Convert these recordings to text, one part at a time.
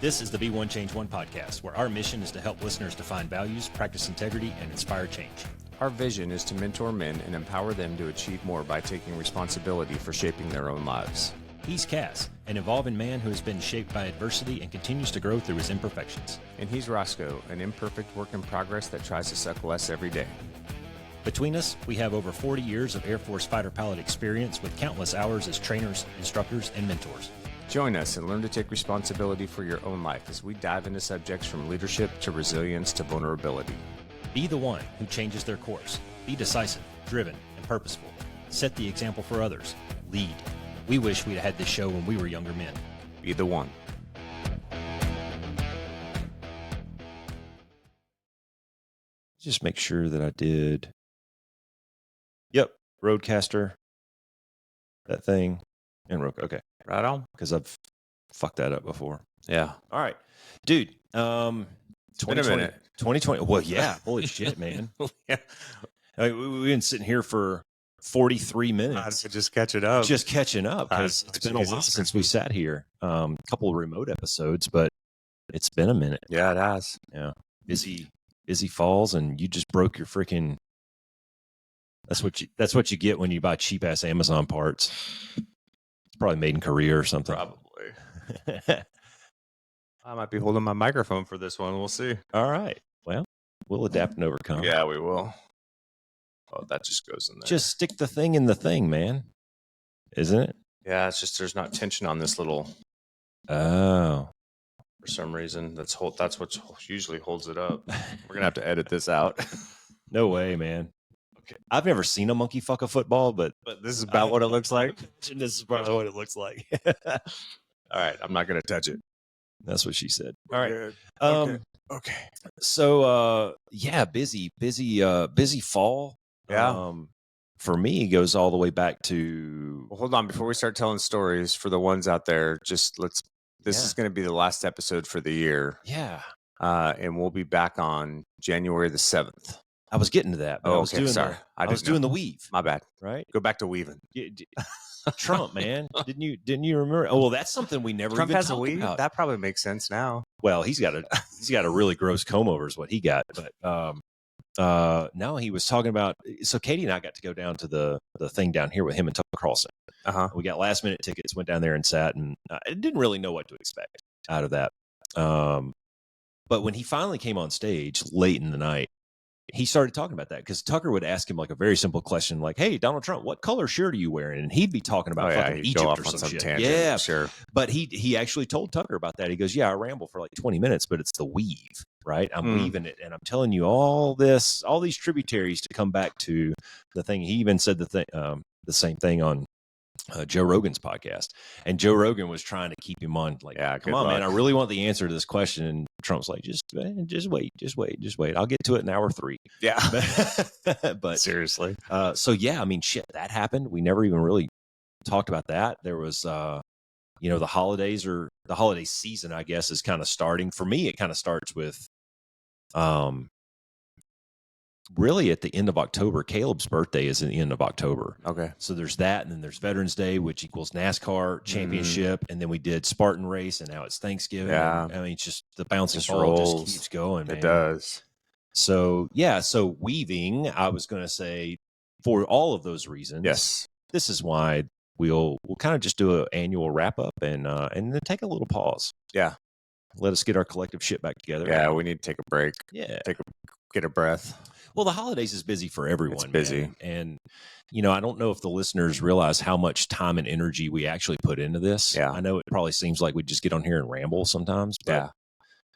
This is the Be One Change One podcast, where our mission is to help listeners define values, practice integrity, and inspire change. Our vision is to mentor men and empower them to achieve more by taking responsibility for shaping their own lives. He's CAS, an evolving man who has been shaped by adversity and continues to grow through his imperfections. And he's Roscoe, an imperfect work in progress that tries to suck less every day. Between us, we have over 40 years of Air Force fighter pilot experience with countless hours as trainers, instructors, and mentors. Join us and learn to take responsibility for your own life as we dive into subjects from leadership to resilience to vulnerability. Be the one who changes their course. Be decisive, driven, and purposeful. Set the example for others. Lead. We wish we'd had this show when we were younger men. Be the one. Just make sure that I did. Yep, Roadcaster, that thing, and Roku. Okay, Right on. because I've fucked that up before. Yeah. All right, dude. It's been a minute. 2020. Well, yeah. Holy shit, man. Yeah. I mean, we've been sitting here for 43 minutes. Just catch it up. Just catching up because it's been a while since we sat here. A couple of remote episodes, but it's been a minute. Yeah, it has. Yeah. Busy falls, and you just broke your freaking. That's what you get when you buy cheap ass Amazon parts. It's probably made in Korea or something. Probably. I might be holding my microphone for this one. We'll see. All right. Well, we'll adapt and overcome. Yeah, we will. Oh, that just goes in there. Just stick the thing in the thing, man. Isn't it? Yeah, it's just there's not tension on this little. Oh. For some reason, that's what usually holds it up. We're gonna have to edit this out. No way, man. Okay. I've never seen a monkey fuck a football, but This is about what it looks like. this is probably what it looks like. All right, I'm not gonna touch it. That's what she said. All All right. right. Okay. So yeah, busy fall. Yeah. For me, it goes all the way back to Well, hold on. Before we start telling stories for the ones out there, just let's. This Yeah. is going to be the last episode for the year, yeah. and we'll be back on January the 7th. I was getting to that. But Oh, I was okay. doing Sorry, I was didn't doing know. the weave, My bad. right? Go back to weaving. Trump, man, didn't you remember? Oh, well, that's something we never Trump even has a talked weave. about. That probably makes sense now. Well, he's got a really gross comb over is what he got. But no, he was talking about. So Katie and I got to go down to the thing down here with him and Tucker Carlson. We got last minute tickets, went down there and sat, and I didn't really know what to expect out of that. But when he finally came on stage late in the night, he started talking about that because Tucker would ask him like a very simple question, like, "Hey, Donald Trump, what color shirt are you wearing?" And he'd be talking about fucking he'd Egypt go off or on some shit. tangent. Yeah, Sure. but he actually told Tucker about that. He goes, "Yeah, I ramble for like 20 minutes, but it's the weave, right? I'm weaving it, and I'm telling you all these tributaries to come back to the thing." He even said the same thing on Joe Rogan's podcast, and Joe Rogan was trying to keep him on. Like, Yeah, come on, man, I really want the answer to this question. And Trump's like, just wait. I'll get to it in hour 3. Yeah. But Seriously. so yeah, I mean, shit, that happened. We never even really talked about that. There was, the holiday season, I guess, is kind of starting. For me, it kind of starts with, really at the end of October. Caleb's birthday is in the end of October. Okay. So there's that, and then there's Veterans Day, which equals NASCAR championship, and then we did Spartan race, and now it's Thanksgiving. Yeah. I mean, it's just the bouncing Just ball rolls. just keeps going, man. It does. So yeah, so weaving, I was going to say, for all of those reasons, Yes. this is why we'll kind of just do an annual wrap up and then take a little pause. Yeah. Let us get our collective shit back together. Yeah, we need to take a break. Yeah. Get a breath. Well, the holidays is busy for everyone. It's busy. Man. And, I don't know if the listeners realize how much time and energy we actually put into this. Yeah. I know it probably seems like we just get on here and ramble sometimes, but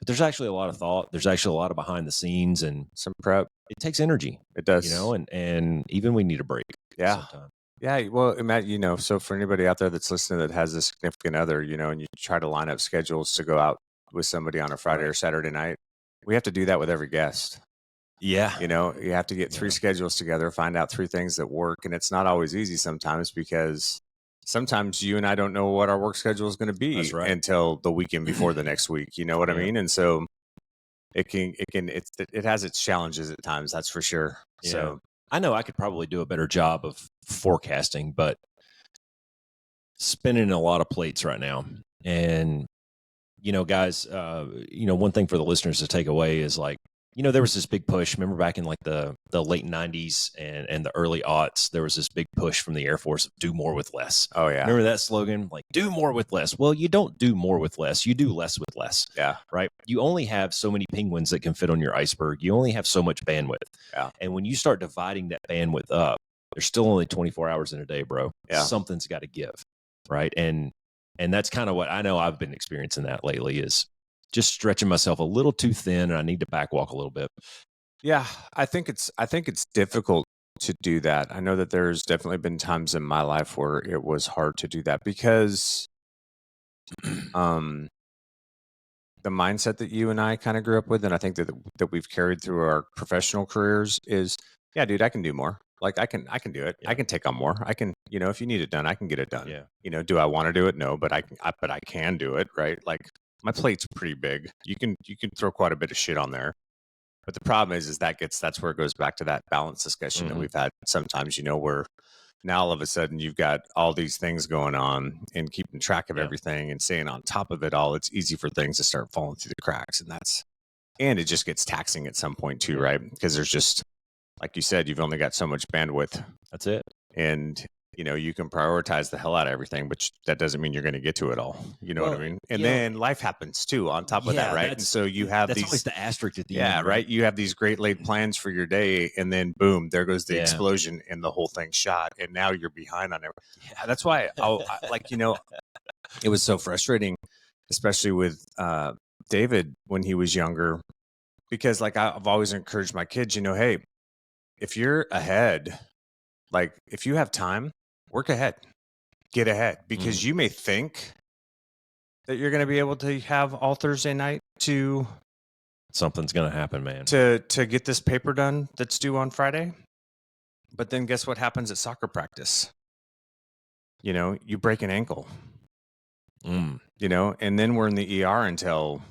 there's actually a lot of thought. There's actually a lot of behind the scenes and Some prep. it takes energy, It does. and even we need a break. Yeah. Sometimes. Yeah, well, Matt, so for anybody out there that's listening that has a significant other, and you try to line up schedules to go out with somebody on a Friday or Saturday night, we have to do that with every guest. Yeah. You have to get 3 schedules together, find out 3 things that work. And it's not always easy sometimes because sometimes you and I don't know what our work schedule is going to be until the weekend before the next week. You know what I mean? And so it has its challenges at times. That's for sure. Yeah. So I know I could probably do a better job of forecasting, but spinning a lot of plates right now. And, guys, one thing for the listeners to take away is like, there was this big push. Remember back in like the late 90s and the early aughts, there was this big push from the Air Force of do more with less. Oh, yeah. Remember that slogan? Like, do more with less. Well, you don't do more with less. You do less with less. Yeah. Right? You only have so many penguins that can fit on your iceberg. You only have so much bandwidth. Yeah. And when you start dividing that bandwidth up, there's still only 24 hours in a day, bro. Yeah. Something's got to give. Right? And that's kind of what I know I've been experiencing that lately is just stretching myself a little too thin, and I need to back walk a little bit. Yeah, I think it's difficult to do that. I know that there's definitely been times in my life where it was hard to do that because the mindset that you and I kind of grew up with, and I think that we've carried through our professional careers is, yeah, dude, I can do more. Like I can do it. Yeah. I can take on more. I can, if you need it done, I can get it done. Yeah. Do I want to do it? No, but I can do it. Right. Like my plate's pretty big. You can throw quite a bit of shit on there. But the problem is that's where it goes back to that balance discussion that we've had sometimes, where now all of a sudden you've got all these things going on and keeping track of everything and staying on top of it all. It's easy for things to start falling through the cracks. And it just gets taxing at some point too, right? Because there's just, like you said, you've only got so much bandwidth. That's it. And, you can prioritize the hell out of everything, but that doesn't mean you're going to get to it all. You know what I mean? And then life happens too on top of that, right? And so you have that's always the asterisk at the end. Yeah, right? You have these great laid plans for your day, and then boom, there goes the explosion and the whole thing's shot. And now you're behind on it. Yeah, that's why it was so frustrating, especially with David when he was younger, because like I've always encouraged my kids, hey, if you're ahead, like if you have time, work ahead, get ahead, because you may think that you're going to be able to have all Thursday night to something's going to happen, man, to get this paper done that's due on Friday. But then guess what happens at soccer practice? You break an ankle, and then we're in the ER until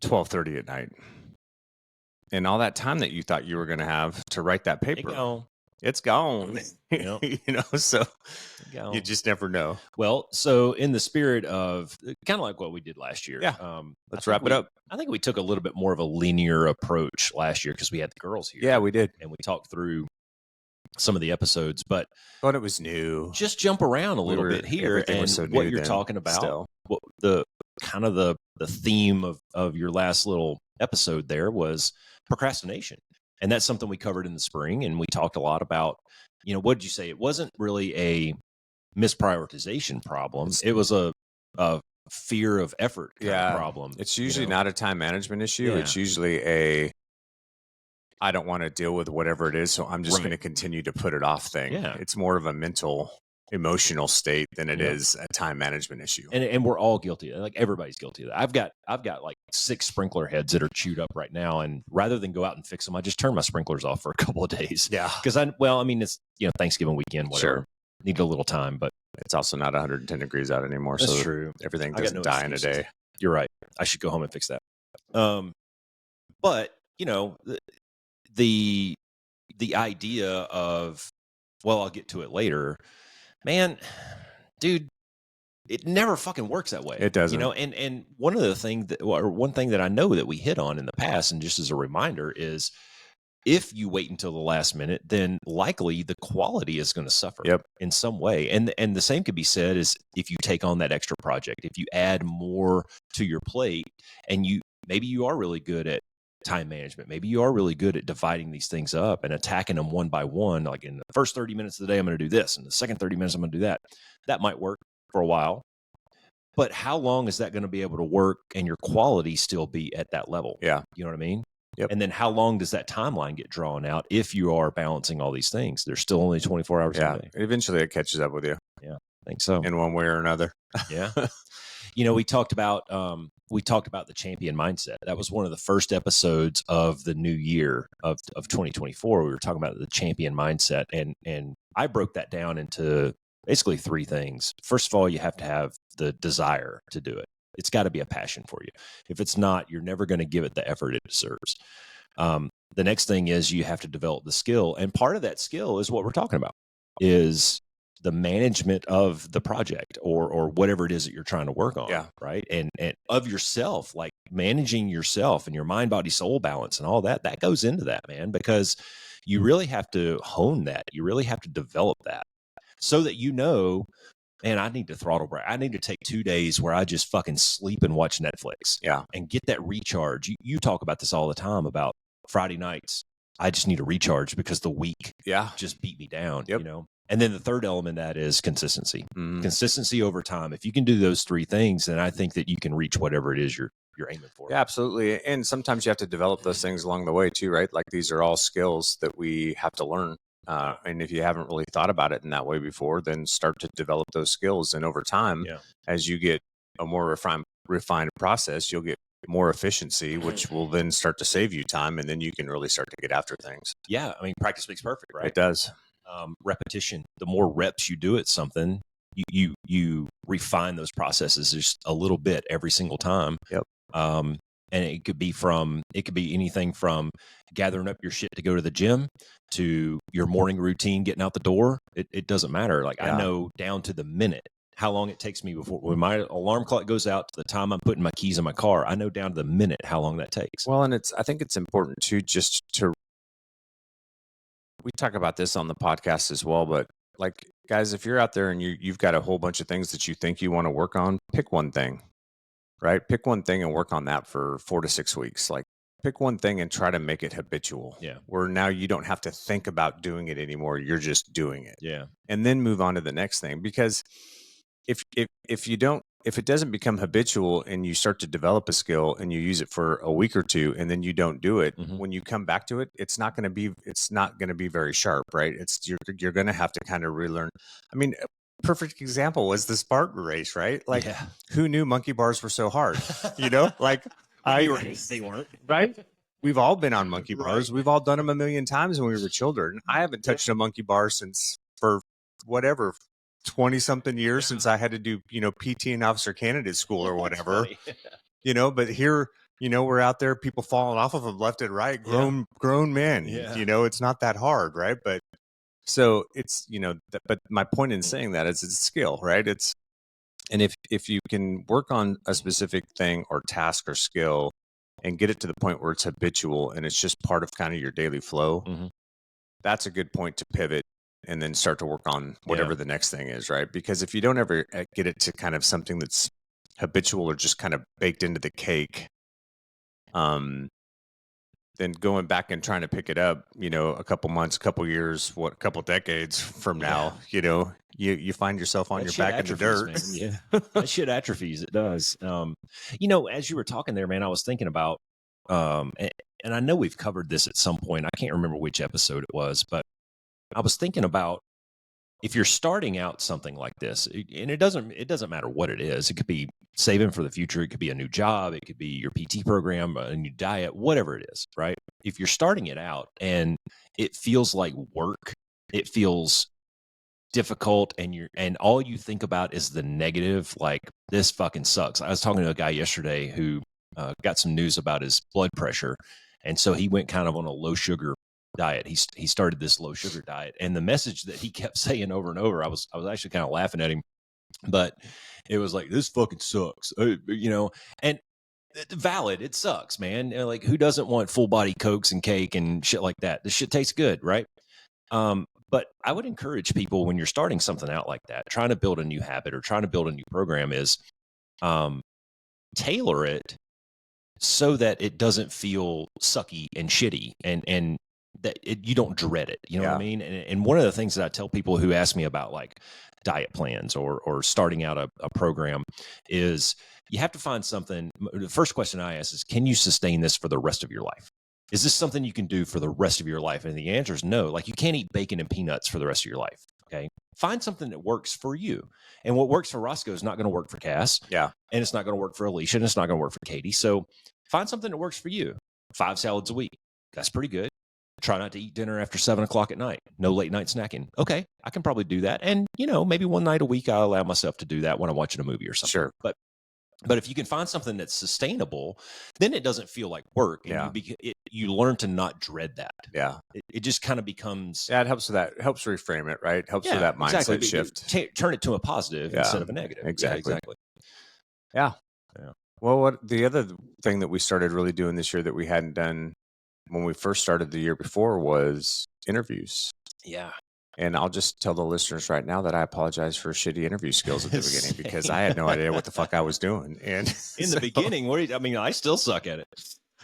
12:30 at night. And all that time that you thought you were going to have to write that paper, it's gone. So you just never know. Well, so in the spirit of kind of like what we did last year, let's wrap it up. I think we took a little bit more of a linear approach last year because we had the girls here. Yeah, we did. And we talked through some of the episodes, but it was new. Just jump around a little bit here, and what you're talking about, what the kind of the theme of your last little episode there was procrastination. And that's something we covered in the spring, and we talked a lot about, what did you say? It wasn't really a misprioritization problem. It was a fear of effort kind of problem. It's usually not a time management issue. It's usually I don't want to deal with whatever it is, so I'm just going to continue to put it off thing. Yeah. It's more of a mental, emotional state than it is a time management issue. And we're all guilty. Like everybody's guilty of that. I've got like 6 sprinkler heads that are chewed up right now, and rather than go out and fix them, I just turn my sprinklers off for a couple of days. Yeah. Because it's Thanksgiving weekend, whatever. Sure. Need a little time, but it's also not 110 degrees out anymore. That's so true. Everything doesn't die in a day. You're right. I should go home and fix that. But the idea of, well, I'll get to it later, man, dude, it never fucking works that way. It doesn't. And one of the things one thing that I know that we hit on in the past, and just as a reminder, is if you wait until the last minute, then likely the quality is going to suffer in some way. And the same could be said as if you take on that extra project, if you add more to your plate, and maybe you are really good at time management. Maybe you are really good at dividing these things up and attacking them one by one. Like in the first 30 minutes of the day, I'm going to do this. And the second 30 minutes, I'm going to do that. That might work for a while. But how long is that going to be able to work and your quality still be at that level? Yeah. You know what I mean? Yep. And then how long does that timeline get drawn out if you are balancing all these things? There's still only 24 hours a day. Eventually it catches up with you. Yeah, I think so. In one way or another. Yeah. We talked about the champion mindset. That was one of the first episodes of the new year of 2024. We were talking about the champion mindset, and I broke that down into basically 3 things. First of all, you have to have the desire to do it. It's got to be a passion for you. If it's not, you're never going to give it the effort it deserves. The next thing is you have to develop the skill, and part of that skill is what we're talking about, is the management of the project or whatever it is that you're trying to work on. Right. And of yourself, like managing yourself and your mind, body, soul balance and all that goes into that, man, because you really have to hone that. You really have to develop that so that, and I need to throttle break. I need to take 2 days where I just fucking sleep and watch Netflix. And get that recharge. You talk about this all the time about Friday nights. I just need a recharge because the week just beat me down, And then the third element of that is consistency. Consistency over time. If you can do those 3 things, then I think that you can reach whatever it is you're aiming for. Yeah, absolutely. And sometimes you have to develop those things along the way too, right? Like these are all skills that we have to learn. And if you haven't really thought about it in that way before, then start to develop those skills. And over time, as you get a more refined process, you'll get more efficiency, which will then start to save you time. And then you can really start to get after things. Yeah. I mean, practice makes perfect, right? It does. Repetition. The more reps you do at something, you refine those processes just a little bit every single time. And it could be anything from gathering up your shit to go to the gym to your morning routine, getting out the door. It doesn't matter. Like I know down to the minute how long it takes me before when my alarm clock goes out to the time I'm putting my keys in my car. I know down to the minute how long that takes. Well, and I think it's important too, we talk about this on the podcast as well, but like guys, if you're out there and you've got a whole bunch of things that you think you want to work on, pick one thing. Right? Pick one thing and work on that for 4 to 6 weeks. Like pick one thing and try to make it habitual. Where now you don't have to think about doing it anymore. You're just doing it. And then move on to the next thing. Because if it doesn't become habitual and you start to develop a skill and you use it for a week or two and then you don't do it, when you come back to it, it's not going to be very sharp, right? You're going to have to kind of relearn. I mean, perfect example was the Spartan race, right? Like who knew monkey bars were so hard? Like they weren't, right? We've all been on monkey bars. We've all done them a million times when we were children. I haven't touched a monkey bar for 20 something years since I had to do, PT and officer candidate school or whatever, but here, we're out there, people falling off of them left and right, grown men, it's not that hard. Right. But so it's, but my point in saying that is it's a skill, right? And if you can work on a specific thing or task or skill and get it to the point where it's habitual and it's just part of kind of your daily flow, that's a good point to pivot and then start to work on whatever the next thing is, right? Because if you don't ever get it to kind of something that's habitual or just kind of baked into the cake, then going back and trying to pick it up, a couple months, a couple years, a couple decades from now, you find yourself on your back in the dirt. That shit atrophies. It does. As you were talking there, man, I was thinking about, and I know we've covered this at some point. I can't remember which episode it was, but I was thinking about if you're starting out something like this, and it doesn't matter what it is. It could be saving for the future. It could be a new job. It could be your PT program, a new diet, whatever it is, right? If you're starting it out and it feels like work, it feels difficult, and all you think about is the negative, like this fucking sucks. I was talking to a guy yesterday who got some news about his blood pressure, and so he went kind of on a low sugar diet. He started this low sugar diet, and the message that he kept saying over and over, I was actually kind of laughing at him, but it was like, this fucking sucks, and valid, it sucks, man. Like, who doesn't want full body Cokes and cake and shit like that? This shit tastes good, right? But I would encourage people, when you're starting something out like that, trying to build a new habit or trying to build a new program, is tailor it so that it doesn't feel sucky and shitty, and that you don't dread it. You know what I mean? And one of the things that I tell people who ask me about like diet plans or starting out a program is, you have to find something. The first question I ask is, can you sustain this for the rest of your life? Is this something you can do for the rest of your life? And the answer is no. Like, you can't eat bacon and peanuts for the rest of your life. Okay. Find something that works for you. And what works for Roscoe is not going to work for Cass. Yeah. And it's not going to work for Alicia. And it's not going to work for Katie. So find something that works for you. 5 salads a week. That's pretty good. Try not to eat dinner after 7 o'clock at night. No late night snacking. Okay. I can probably do that. And, maybe one night a week, I'll allow myself to do that when I'm watching a movie or something. Sure. But But if you can find something that's sustainable, then it doesn't feel like work, and you learn to not dread that. Yeah, it just kind of becomes. Yeah, it helps with that. It helps reframe it, right? It helps with that mindset shift. Turn it to a positive instead of a negative. Exactly. Yeah, exactly. Yeah. Well, what the other thing that we started really doing this year that we hadn't done when we first started the year before was interviews. Yeah. And I'll just tell the listeners right now that I apologize for shitty interview skills at the beginning because I had no idea what the fuck I was doing. And in the beginning, I still suck at it.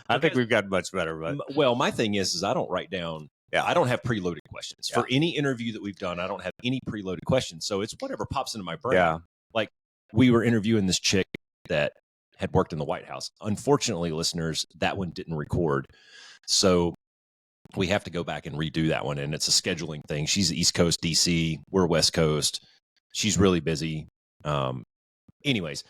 I think we've gotten much better. But well, my thing is I don't write down. Yeah, I don't have preloaded questions for any interview that we've done. I don't have any preloaded questions, so it's whatever pops into my brain. Yeah. Like we were interviewing this chick that had worked in the White House. Unfortunately, listeners, that one didn't record, so we have to go back and redo that one. And it's a scheduling thing. She's East Coast, DC. We're West Coast. She's really busy. Anyways,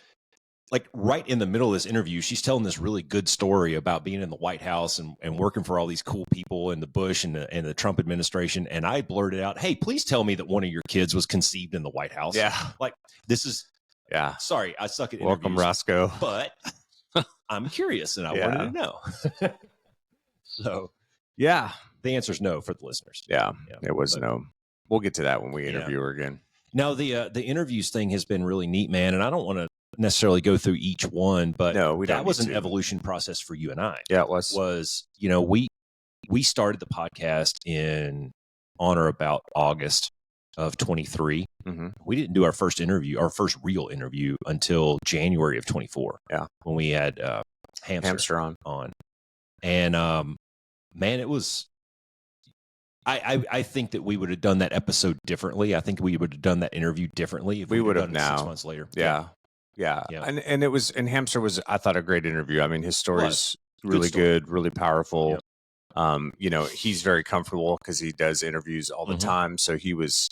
like right in the middle of this interview, she's telling this really good story about being in the White House and working for all these cool people in the Bush and the Trump administration. And I blurted out, "Hey, please tell me that one of your kids was conceived in the White House." Yeah. Like this is, sorry, I suck at interviews. Welcome, Roscoe. But I'm curious and I wanted to know. So, yeah, the answer is no for the listeners. Yeah, it was no. We'll get to that when we interview her again. Now, the interviews thing has been really neat, man. And I don't want to necessarily go through each one, but that was an evolution process for you and I. Yeah, it was. We started the podcast on or about August of 23. Mm-hmm. We didn't do our first real interview until January of 24. Yeah, when we had Hamster on. And man, it was. I think that we would have done that episode differently. I think we would have done that interview differently if we would have done it 6 months later. Yeah. And it was, and Hamster was, I thought, a great interview. I mean, his story's really good, really powerful. Yep. He's very comfortable because he does interviews all the time. So he was,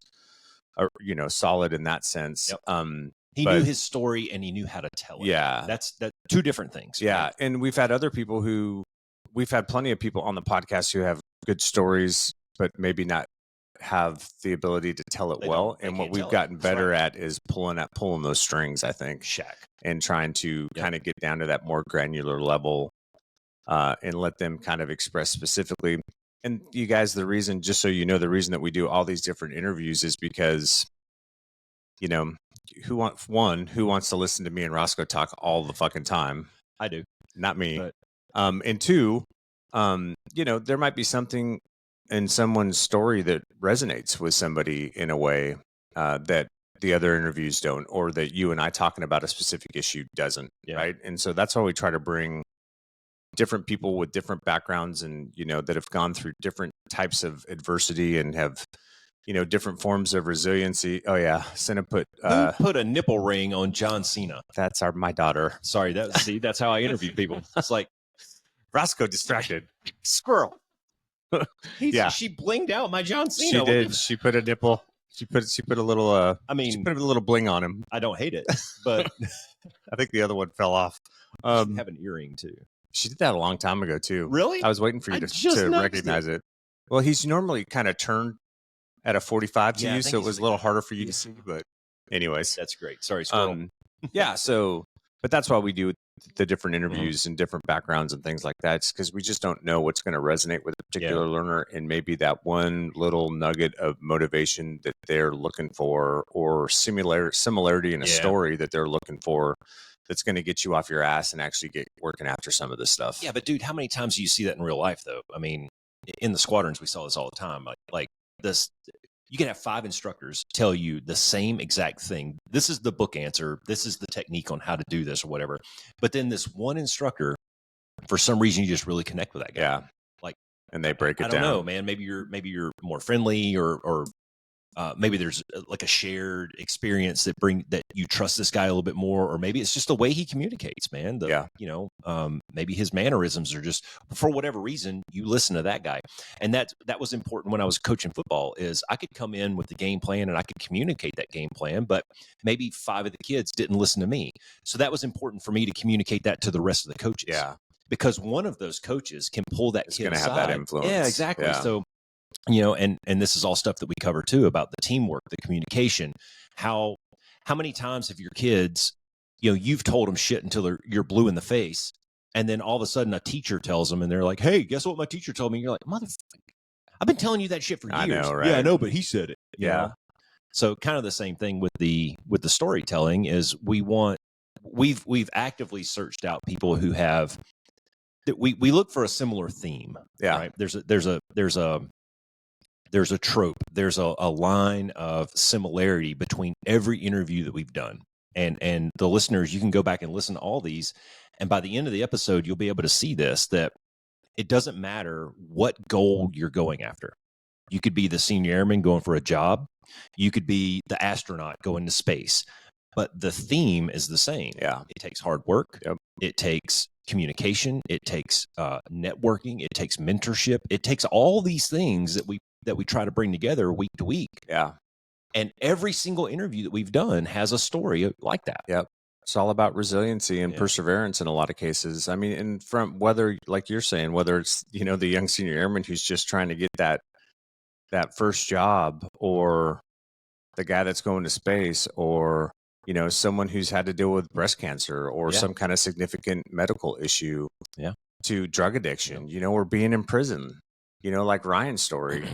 solid in that sense. Yep. He knew his story and he knew how to tell it. Yeah. That's two different things. Yeah. Right? And we've had plenty of people on the podcast who have good stories, but maybe not have the ability to tell it well. And what we've gotten better at is pulling those strings, I think. And trying to kind of get down to that more granular level and let them kind of express specifically. And you guys, the reason that we do all these different interviews is because, who wants to listen to me and Roscoe talk all the fucking time? I do. Not me. But... and two, there might be something in someone's story that resonates with somebody in a way that the other interviews don't, or that you and I talking about a specific issue doesn't, right? And so that's why we try to bring different people with different backgrounds and, that have gone through different types of adversity and have, different forms of resiliency. Oh yeah. Cinna put a nipple ring on John Cena. That's my daughter. Sorry. That's how I interview people. It's like Roscoe distracted. Squirrel. She blinged out my John Cena. She did. She put a nipple. She put a little. she put a little bling on him. I don't hate it, but I think the other one fell off. She have an earring too. She did that a long time ago too. Really? I was waiting for you to recognize it. Well, he's normally kind of turned at a 45 to you, so it was a little harder for you to see. But anyways, that's great. Sorry, squirrel. So, but that's why we do the different interviews and different backgrounds and things like that. It's because we just don't know what's going to resonate with a particular learner, and maybe that one little nugget of motivation that they're looking for, or similarity in a story that they're looking for, that's going to get you off your ass and actually get working after some of this stuff. Yeah, but dude, how many times do you see that in real life though? I mean, in the squadrons, we saw this all the time. Like this, you can have 5 instructors tell you the same exact thing. This is the book answer. This is the technique on how to do this or whatever. But then this one instructor, for some reason, you just really connect with that guy. Yeah. And they break it down. I don't know, man. Maybe you're more friendly, or maybe there's like a shared experience that you trust this guy a little bit more, or maybe it's just the way he communicates, man. Maybe his mannerisms are just, for whatever reason, you listen to that guy. And that was important when I was coaching football, is I could come in with the game plan and I could communicate that game plan, but maybe 5 of the kids didn't listen to me. So that was important for me to communicate that to the rest of the coaches. Yeah. Because one of those coaches can pull that kid aside. It's going to have that influence. Yeah, exactly. Yeah. So, and this is all stuff that we cover too, about the teamwork, the communication. How many times have your kids you've told them shit until you're blue in the face. And then all of a sudden a teacher tells them and they're like, hey, guess what my teacher told me? And you're like, motherfucker, I've been telling you that shit for years. I know, right? Yeah, I know, but he said it. You Yeah. know? So kind of the same thing with the storytelling is we've actively searched out people who have that we look for a similar theme. Yeah. Right. There's a trope. There's a line of similarity between every interview that we've done. And the listeners, you can go back and listen to all these. And by the end of the episode, you'll be able to see this, that it doesn't matter what goal you're going after. You could be the senior airman going for a job. You could be the astronaut going to space. But the theme is the same. Yeah. It takes hard work. Yep. It takes communication. It takes networking. It takes mentorship. It takes all these things that we try to bring together week to week. Yeah. And every single interview that we've done has a story like that. Yep. It's all about resiliency and perseverance in a lot of cases. I mean, and from whether, like you're saying, whether it's, the young senior airman who's just trying to get that first job, or the guy that's going to space, or, someone who's had to deal with breast cancer or some kind of significant medical issue, to drug addiction, or being in prison, like Ryan's story.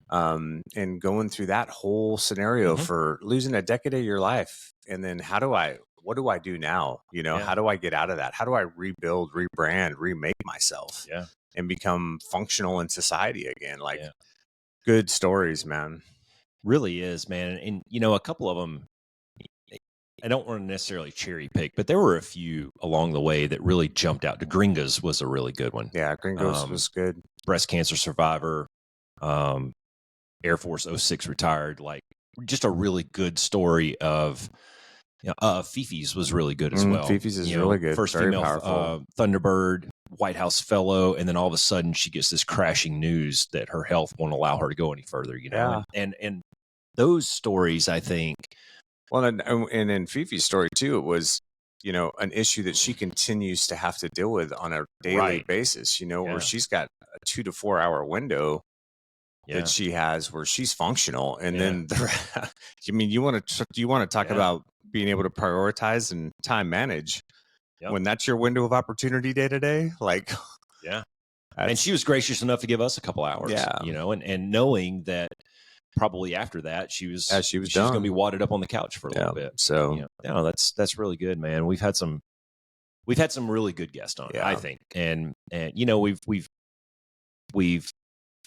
And going through that whole scenario for losing a decade of your life. And then what do I do now? How do I get out of that? How do I rebuild, rebrand, remake myself and become functional in society again? Like good stories, man. Really is, man. And, a couple of them, I don't want to necessarily cherry pick, but there were a few along the way that really jumped out. The Gringos was a really good one. Yeah, Gringos was good. Breast cancer survivor, Air Force 06 retired, like just a really good story of, Fifi's was really good as well. Fifi's is really good. First very female powerful. Thunderbird, White House fellow, and then all of a sudden she gets this crashing news that her health won't allow her to go any further, and those stories, I think. Well, and in Fifi's story too, it was, an issue that she continues to have to deal with on a daily basis, where she's got a 2 to 4 hour window that she has where she's functional. And then, you want to talk about being able to prioritize and time manage when that's your window of opportunity day to day. Like, and she was gracious enough to give us a couple hours, and knowing that probably after that she was going to be wadded up on the couch for a little bit. So, that's really good, man. We've had some really good guests on, I think. And, we've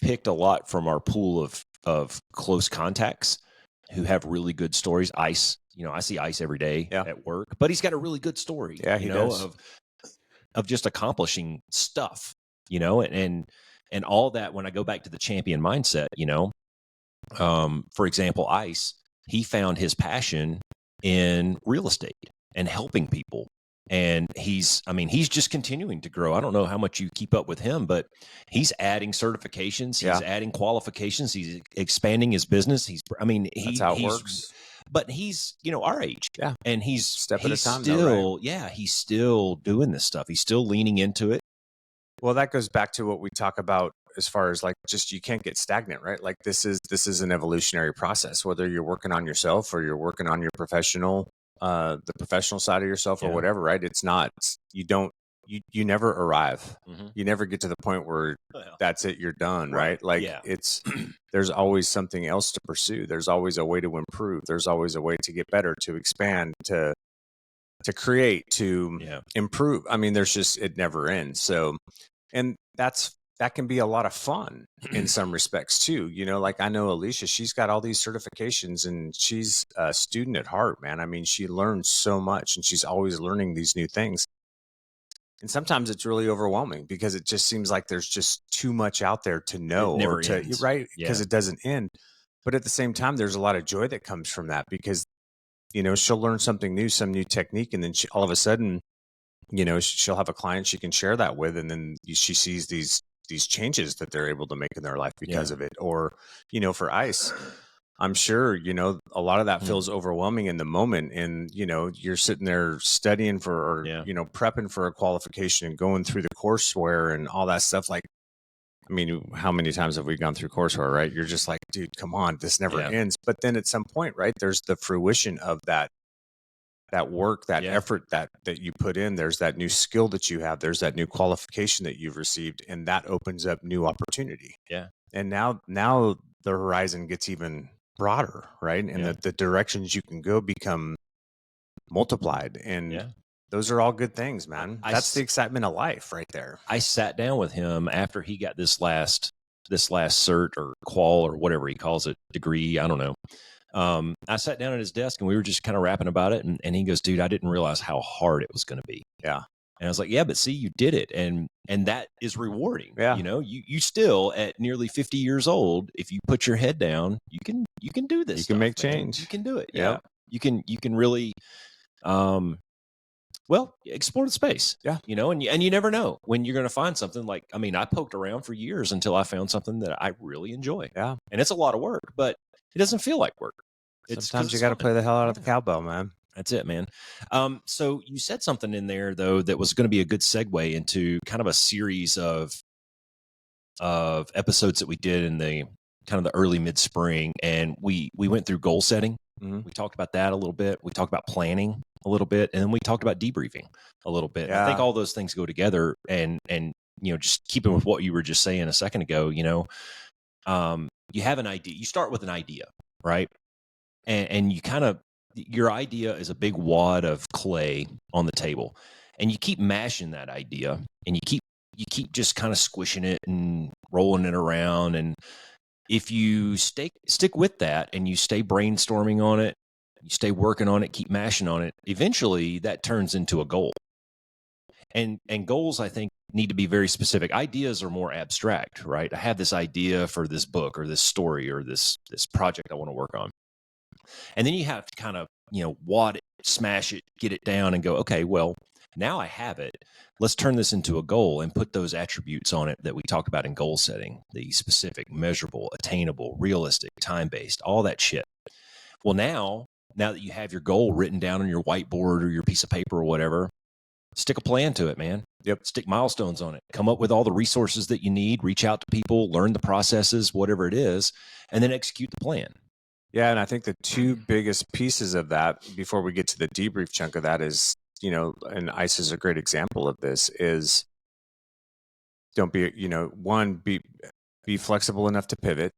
picked a lot from our pool of close contacts who have really good stories. Ice, I see Ice every day at work, but he's got a really good story, of just accomplishing stuff, and all that. When I go back to the champion mindset, for example, Ice, he found his passion in real estate and helping people. And he's just continuing to grow. I don't know how much you keep up with him, but he's adding certifications. He's adding qualifications. He's expanding his business. That's how it works. But he's, our age. Yeah. And he's step at a time. Still, he's still doing this stuff. He's still leaning into it. Well, that goes back to what we talk about as far as like, just, you can't get stagnant, right? Like this is an evolutionary process, whether you're working on yourself or you're working on your professional, the professional side of yourself or whatever, right? It's not, you never arrive. You never get to the point where that's it, you're done, right? Like it's, there's always something else to pursue. There's always a way to improve. There's always a way to get better, to expand, to create, to improve. There's just, it never ends. So, and that can be a lot of fun in some respects too. Like I know Alicia, she's got all these certifications and she's a student at heart, man. She learns so much and she's always learning these new things. And sometimes it's really overwhelming because it just seems like there's just too much out there to know, right? Because it doesn't end. But at the same time, there's a lot of joy that comes from that because, she'll learn something new, some new technique. And then all of a sudden, she'll have a client she can share that with. And then she sees these changes that they're able to make in their life because of it. Or, for Ice, I'm sure, a lot of that feels overwhelming in the moment. And, you're sitting there studying for, or, prepping for a qualification and going through the courseware and all that stuff. Like, how many times have we gone through courseware, right? You're just like, dude, come on, this never ends. But then at some point, right, there's the fruition of that work, that effort that you put in, there's that new skill that you have, there's that new qualification that you've received, and that opens up new opportunity. Yeah. And now the horizon gets even broader, right? And the directions you can go become multiplied. And those are all good things, man. That's the excitement of life right there. I sat down with him after he got this last cert or qual or whatever he calls it, degree, I don't know. I sat down at his desk and we were just kind of rapping about it. And he goes, dude, I didn't realize how hard it was going to be. Yeah. And I was like, yeah, but see, you did it. And that is rewarding. Yeah. You know, you still at nearly 50 years old, if you put your head down, you can do this. You can make change. You can do it. Yeah. You can really, explore the space. Yeah. You know, and you never know when you're going to find something. Like, I mean, I poked around for years until I found something that I really enjoy. Yeah. And it's a lot of work, but it doesn't feel like work. Sometimes you got to play the hell out of the cowbell, man. That's it, man. So you said something in there though that was going to be a good segue into kind of a series of episodes that we did in the kind of the early mid-spring, and we went through goal setting. Mm-hmm. We talked about that a little bit. We talked about planning a little bit, and then we talked about debriefing a little bit. Yeah. I think all those things go together, and you know, just keeping with what you were just saying a second ago, you know, you have an idea. You start with an idea, right? And you kind of, your idea is a big wad of clay on the table, and you keep mashing that idea, and you keep just kind of squishing it and rolling it around. And if you stick with that and you stay brainstorming on it, you stay working on it, keep mashing on it, eventually that turns into a goal. And goals, I think, need to be very specific. Ideas are more abstract, right? I have this idea for this book or this story or this project I want to work on. And then you have to kind of, you know, wad it, smash it, get it down and go, okay, well, now I have it. Let's turn this into a goal and put those attributes on it that we talk about in goal setting, the specific, measurable, attainable, realistic, time-based, all that shit. Well, now that you have your goal written down on your whiteboard or your piece of paper or whatever, stick a plan to it, man. Yep. Stick milestones on it. Come up with all the resources that you need, reach out to people, learn the processes, whatever it is, and then execute the plan. Yeah, and I think the two biggest pieces of that, before we get to the debrief chunk of that, is, you know, and ICE is a great example of this, is don't be, you know, be flexible enough to pivot,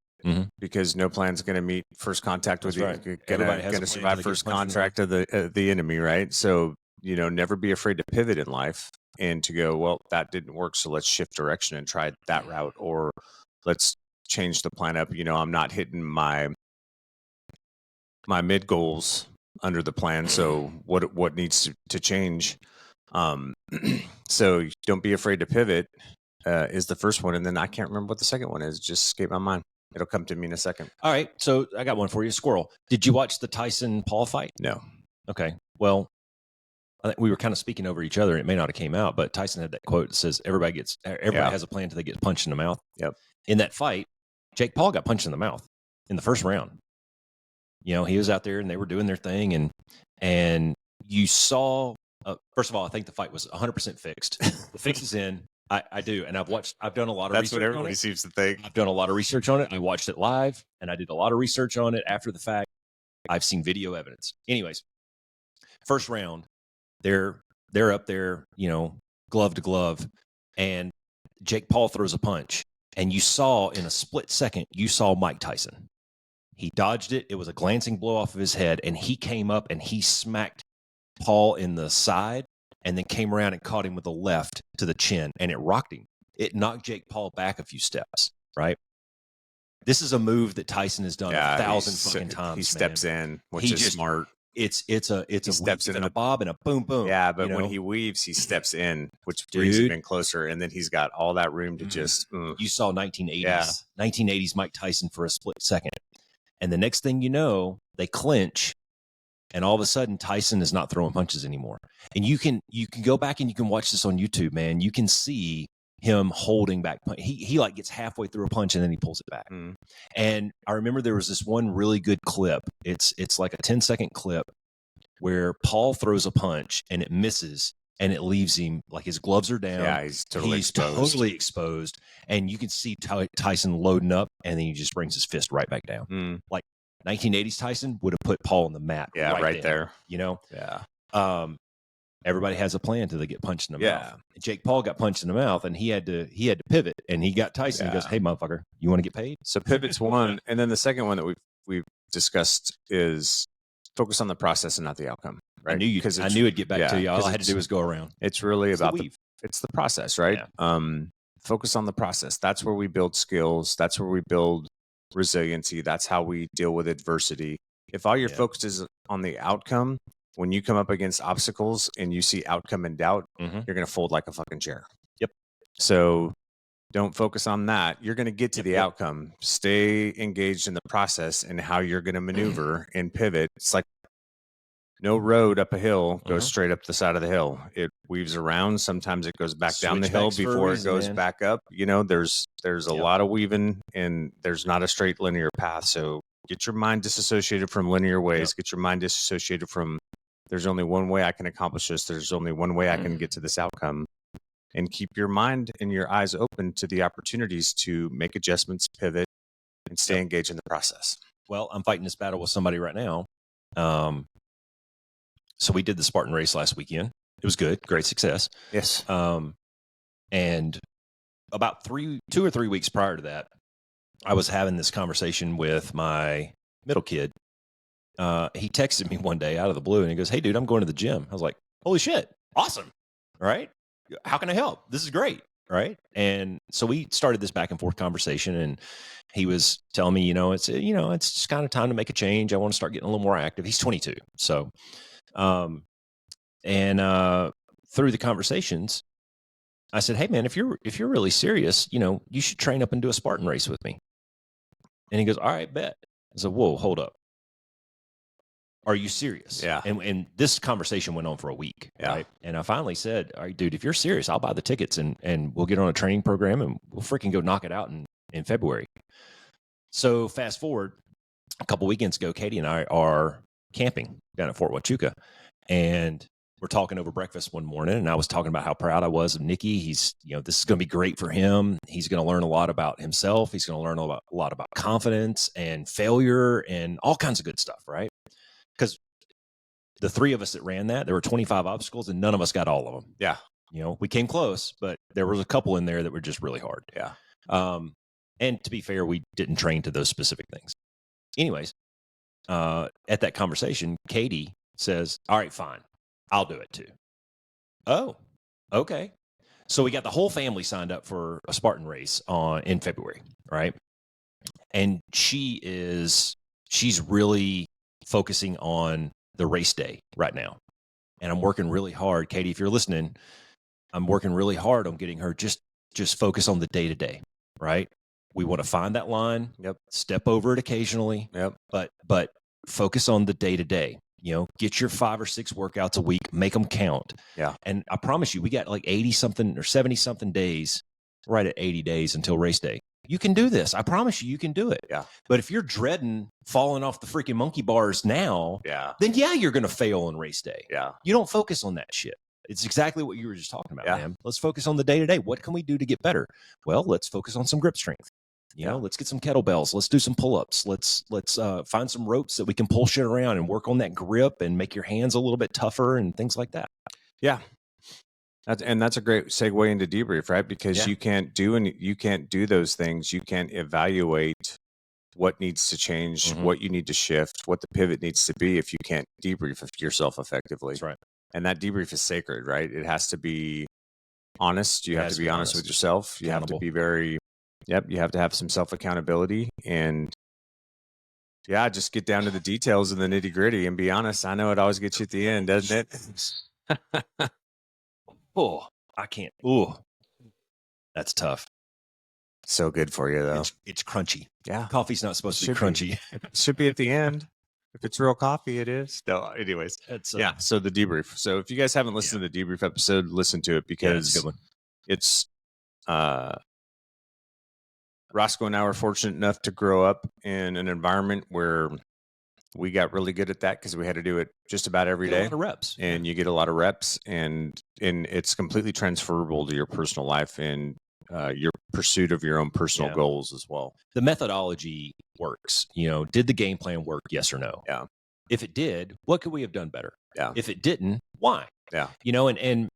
because no plan's going to meet first contact with you. Right. Going to survive first contact of the enemy, right? So, you know, never be afraid to pivot in life and to go, well, that didn't work, so let's shift direction and try that route, or let's change the plan up. You know, I'm not hitting my mid goals under the plan, so what needs to change? So don't be afraid to pivot is the first one, and then I can't remember what the second one is. Just escaped my mind. It'll come to me in a second. All right, so I got one for you, Squirrel. Did you watch the Tyson Paul fight? No. Okay, well, I think we were kind of speaking over each other. It may not have came out, but Tyson had that quote that says, everybody has a plan until they get punched in the mouth. Yep. In that fight, Jake Paul got punched in the mouth in the first round. You know, he was out there and they were doing their thing, and you saw, first of all, I think the fight was 100% fixed. The fix is in. I do. And I've done a lot of research on it. That's what everybody seems to think. I've done a lot of research on it. I watched it live, and I did a lot of research on it after the fact. I've seen video evidence. Anyways, first round, they're up there, you know, glove to glove, and Jake Paul throws a punch, and you saw in a split second, you saw Mike Tyson. He dodged it. It was a glancing blow off of his head, and he came up and he smacked Paul in the side and then came around and caught him with the left to the chin, and it rocked him. It knocked Jake Paul back a few steps, right? This is a move that Tyson has done 1,000 fucking times. He steps in, which is smart. It's a steps in and a bob and a boom boom. Yeah, but when he weaves, he steps in, which brings him in closer, and then he's got all that room to just. You saw 1980s Mike Tyson for a split second. And the next thing you know, they clinch, and all of a sudden Tyson is not throwing punches anymore. And you can go back and you can watch this on YouTube, man. You can see him holding back. He like gets halfway through a punch and then he pulls it back. And I remember there was this one really good clip. It's like a 10-second clip where Paul throws a punch and it misses. And it leaves him, like, his gloves are down. Yeah, he's totally exposed. And you can see Tyson loading up, and then he just brings his fist right back down. Like 1980s Tyson would have put Paul on the mat. Yeah, right there. You know? Yeah. everybody has a plan till they get punched in the Yeah. mouth. Jake Paul got punched in the mouth, and he had to pivot, and he got Tyson. He goes, "Hey, motherfucker, you want to get paid?" So pivot's one, and then the second one that we've discussed is focus on the process and not the outcome. Right? I knew it'd get back to you. All I had to do was go around. It's really about it's the process, right? Yeah. Focus on the process. That's where we build skills. That's where we build resiliency. That's how we deal with adversity. If all your focus is on the outcome, when you come up against obstacles and you see outcome in doubt, you're going to fold like a fucking chair. Yep. So don't focus on that. You're going to get to the outcome. Stay engaged in the process and how you're going to maneuver and pivot. It's like no road up a hill goes straight up the side of the hill. It weaves around. Sometimes it goes back down the hill before it goes back up. You know, there's a lot of weaving, and there's not a straight linear path. So get your mind disassociated from linear ways. Get your mind disassociated from there's only one way I can accomplish this. There's only one way I can get to this outcome. And keep your mind and your eyes open to the opportunities to make adjustments, pivot, and stay engaged in the process. Well, I'm fighting this battle with somebody right now. So we did the Spartan race last weekend. It was good. Great success. Yes. And about 2 or 3 weeks prior to that, I was having this conversation with my middle kid. He texted me one day out of the blue and he goes, "Hey dude, I'm going to the gym." I was like, "Holy shit. Awesome." Right? How can I help? This is great. Right. And so we started this back and forth conversation, and he was telling me, it's just kind of time to make a change. I want to start getting a little more active. He's 22. So, through the conversations, I said, "Hey man, if you're really serious, you should train up and do a Spartan race with me." And he goes, "All right, bet." I said, "Whoa, hold up. Are you serious?" Yeah. And this conversation went on for a week. Yeah. Right. And I finally said, "All right, dude, if you're serious, I'll buy the tickets and we'll get on a training program and we'll freaking go knock it out in February." So fast forward a couple weekends ago, Katie and I are camping down at Fort Huachuca, and we're talking over breakfast one morning, and I was talking about how proud I was of Nicky. He's, this is going to be great for him. He's going to learn a lot about himself. He's going to learn a lot about confidence and failure and all kinds of good stuff, right? Because the three of us that ran that, there were 25 obstacles, and none of us got all of them. Yeah. We came close, but there was a couple in there that were just really hard. Yeah. And to be fair, we didn't train to those specific things. Anyways, at that conversation, Katie says, "All right, fine. I'll do it too." Oh, okay. So we got the whole family signed up for a Spartan race in February, right? And she's really focusing on the race day right now. And I'm working really hard. Katie, if you're listening, I'm working really hard on getting her just focus on the day-to-day, right? We want to find that line, step over it occasionally, but focus on the day-to-day. Get your 5 or 6 workouts a week, make them count. Yeah. And I promise you, we got like 80 something or 70 something days, right at 80 days until race day. You can do this. I promise you can do it. Yeah. But if you're dreading falling off the freaking monkey bars now, then you're going to fail on race day. Yeah. You don't focus on that shit. It's exactly what you were just talking about, man. Let's focus on the day-to-day. What can we do to get better? Well, let's focus on some grip strength. Let's get some kettlebells. Let's do some pull-ups. Let's find some ropes that we can pull shit around and work on that grip and make your hands a little bit tougher and things like that. Yeah. That's a great segue into debrief, right? Because you can't do those things. You can't evaluate what needs to change, what you need to shift, what the pivot needs to be if you can't debrief yourself effectively. That's right. And that debrief is sacred, right? It has to be honest. You have to be honest with yourself. You have to be you have to have some self-accountability, and just get down to the details and the nitty-gritty and be honest. I know it always gets you at the end, doesn't it? Oh, I can't. Oh, that's tough. So good for you, though. It's crunchy. Yeah. Coffee's not supposed to be crunchy. It should be at the end. If it's real coffee, it is. No, anyways. So the debrief. So if you guys haven't listened to the debrief episode, listen to it because it's a good one. It's Roscoe and I were fortunate enough to grow up in an environment where we got really good at that because we had to do it just about every day. A lot of reps. And you get a lot of reps, and it's completely transferable to your personal life and your pursuit of your own personal goals as well. The methodology works. Did the game plan work? Yes or no? Yeah. If it did, what could we have done better? Yeah. If it didn't, why? Yeah. And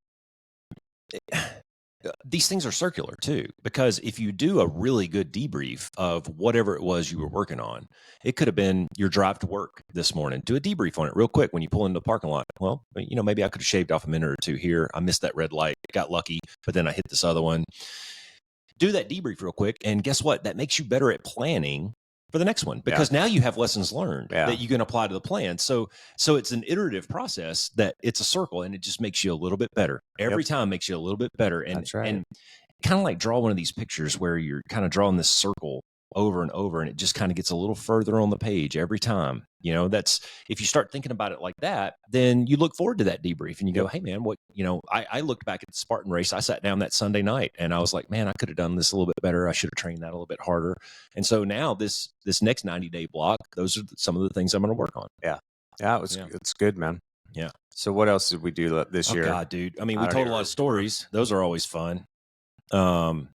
these things are circular too, because if you do a really good debrief of whatever it was you were working on, it could have been your drive to work this morning. Do a debrief on it real quick when you pull into the parking lot. Well, maybe I could have shaved off a minute or two here. I missed that red light, got lucky, but then I hit this other one. Do that debrief real quick. And guess what? That makes you better at planning for the next one, because now you have lessons learned that you can apply to the plan. So it's an iterative process, that it's a circle, and it just makes you a little bit better. Every time makes you a little bit better. And, That's right. And kind of like draw one of these pictures where you're kind of drawing this circle over and over, and it just kind of gets a little further on the page every time. That's, if you start thinking about it like that, then you look forward to that debrief and you go, hey man, what, I looked back at the Spartan race. I sat down that Sunday night and I was like, man, I could have done this a little bit better. I should have trained that a little bit harder. And so now this next 90-day block, those are some of the things I'm going to work on. Yeah. Yeah. It's good, man. Yeah. So what else did we do this year? God, dude. I mean, we told a lot of stories. Those are always fun. One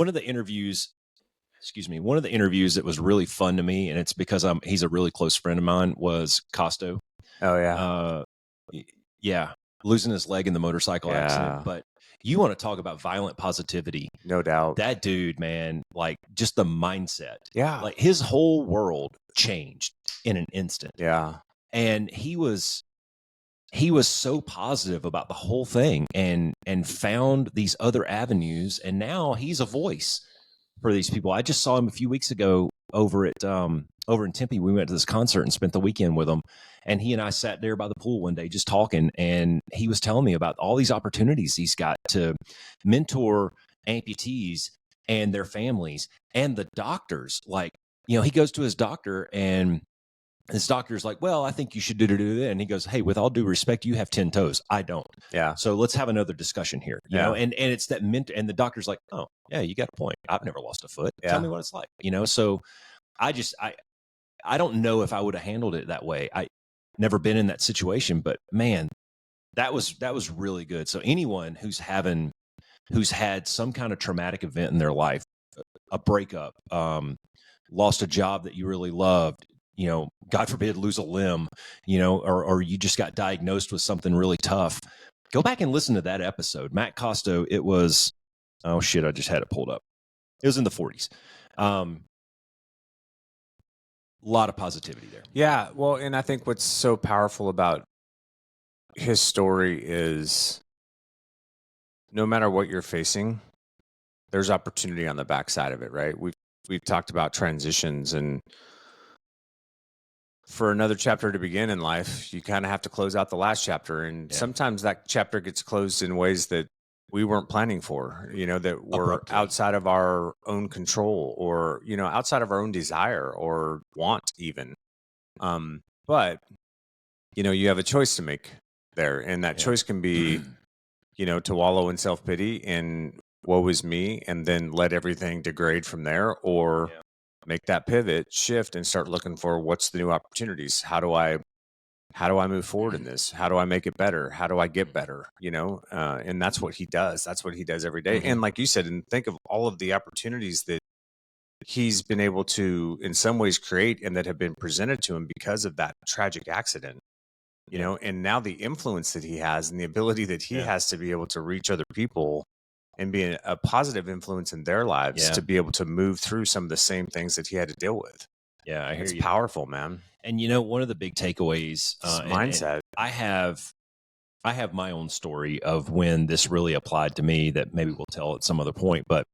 of the interviews that was really fun to me, and it's because he's a really close friend of mine, was Costo. Oh yeah. Yeah. Losing his leg in the motorcycle accident. But you want to talk about violent positivity. No doubt. That dude, man, like just the mindset. Yeah. Like his whole world changed in an instant. Yeah. And he was so positive about the whole thing, and found these other avenues, and now he's a voice for these people. I just saw him a few weeks ago over in Tempe. We went to this concert and spent the weekend with him, and he and I sat there by the pool one day just talking, and he was telling me about all these opportunities he's got to mentor amputees and their families and the doctors. Like, he goes to his doctor, and his doctor's like, well, I think you should do that. And he goes, hey, with all due respect, you have 10 toes. I don't. Yeah. So let's have another discussion here. You know, and it's that and the doctor's like, oh yeah, you got a point. I've never lost a foot. Tell me what it's like. So I don't know if I would have handled it that way. I never been in that situation, but man, that was really good. So anyone who's had some kind of traumatic event in their life, a breakup, lost a job that you really loved, God forbid, lose a limb, or you just got diagnosed with something really tough, go back and listen to that episode. Matt Costo, it was, oh shit, I just had it pulled up. It was in the 40s. A lot of positivity there. Yeah. Well, and I think what's so powerful about his story is no matter what you're facing, there's opportunity on the backside of it, right? We've talked about transitions, and for another chapter to begin in life, you kind of have to close out the last chapter. And sometimes that chapter gets closed in ways that we weren't planning for, that were abruptly outside of our own control, or, outside of our own desire or want even. But, you have a choice to make there. And that choice can be, to wallow in self-pity and woe is me, and then let everything degrade from there, or make that pivot, shift, and start looking for what's the new opportunities. How do I move forward in this? How do I make it better? How do I get better? And that's what he does. That's what he does every day. And like you said, and think of all of the opportunities that he's been able to, in some ways, create, and that have been presented to him because of that tragic accident. And now the influence that he has, and the ability that he has to be able to reach other people and be a positive influence in their lives, to be able to move through some of the same things that he had to deal with. Yeah, I hear it's you. Powerful, man. And one of the big takeaways, mindset. And I have my own story of when this really applied to me that maybe we'll tell at some other point. But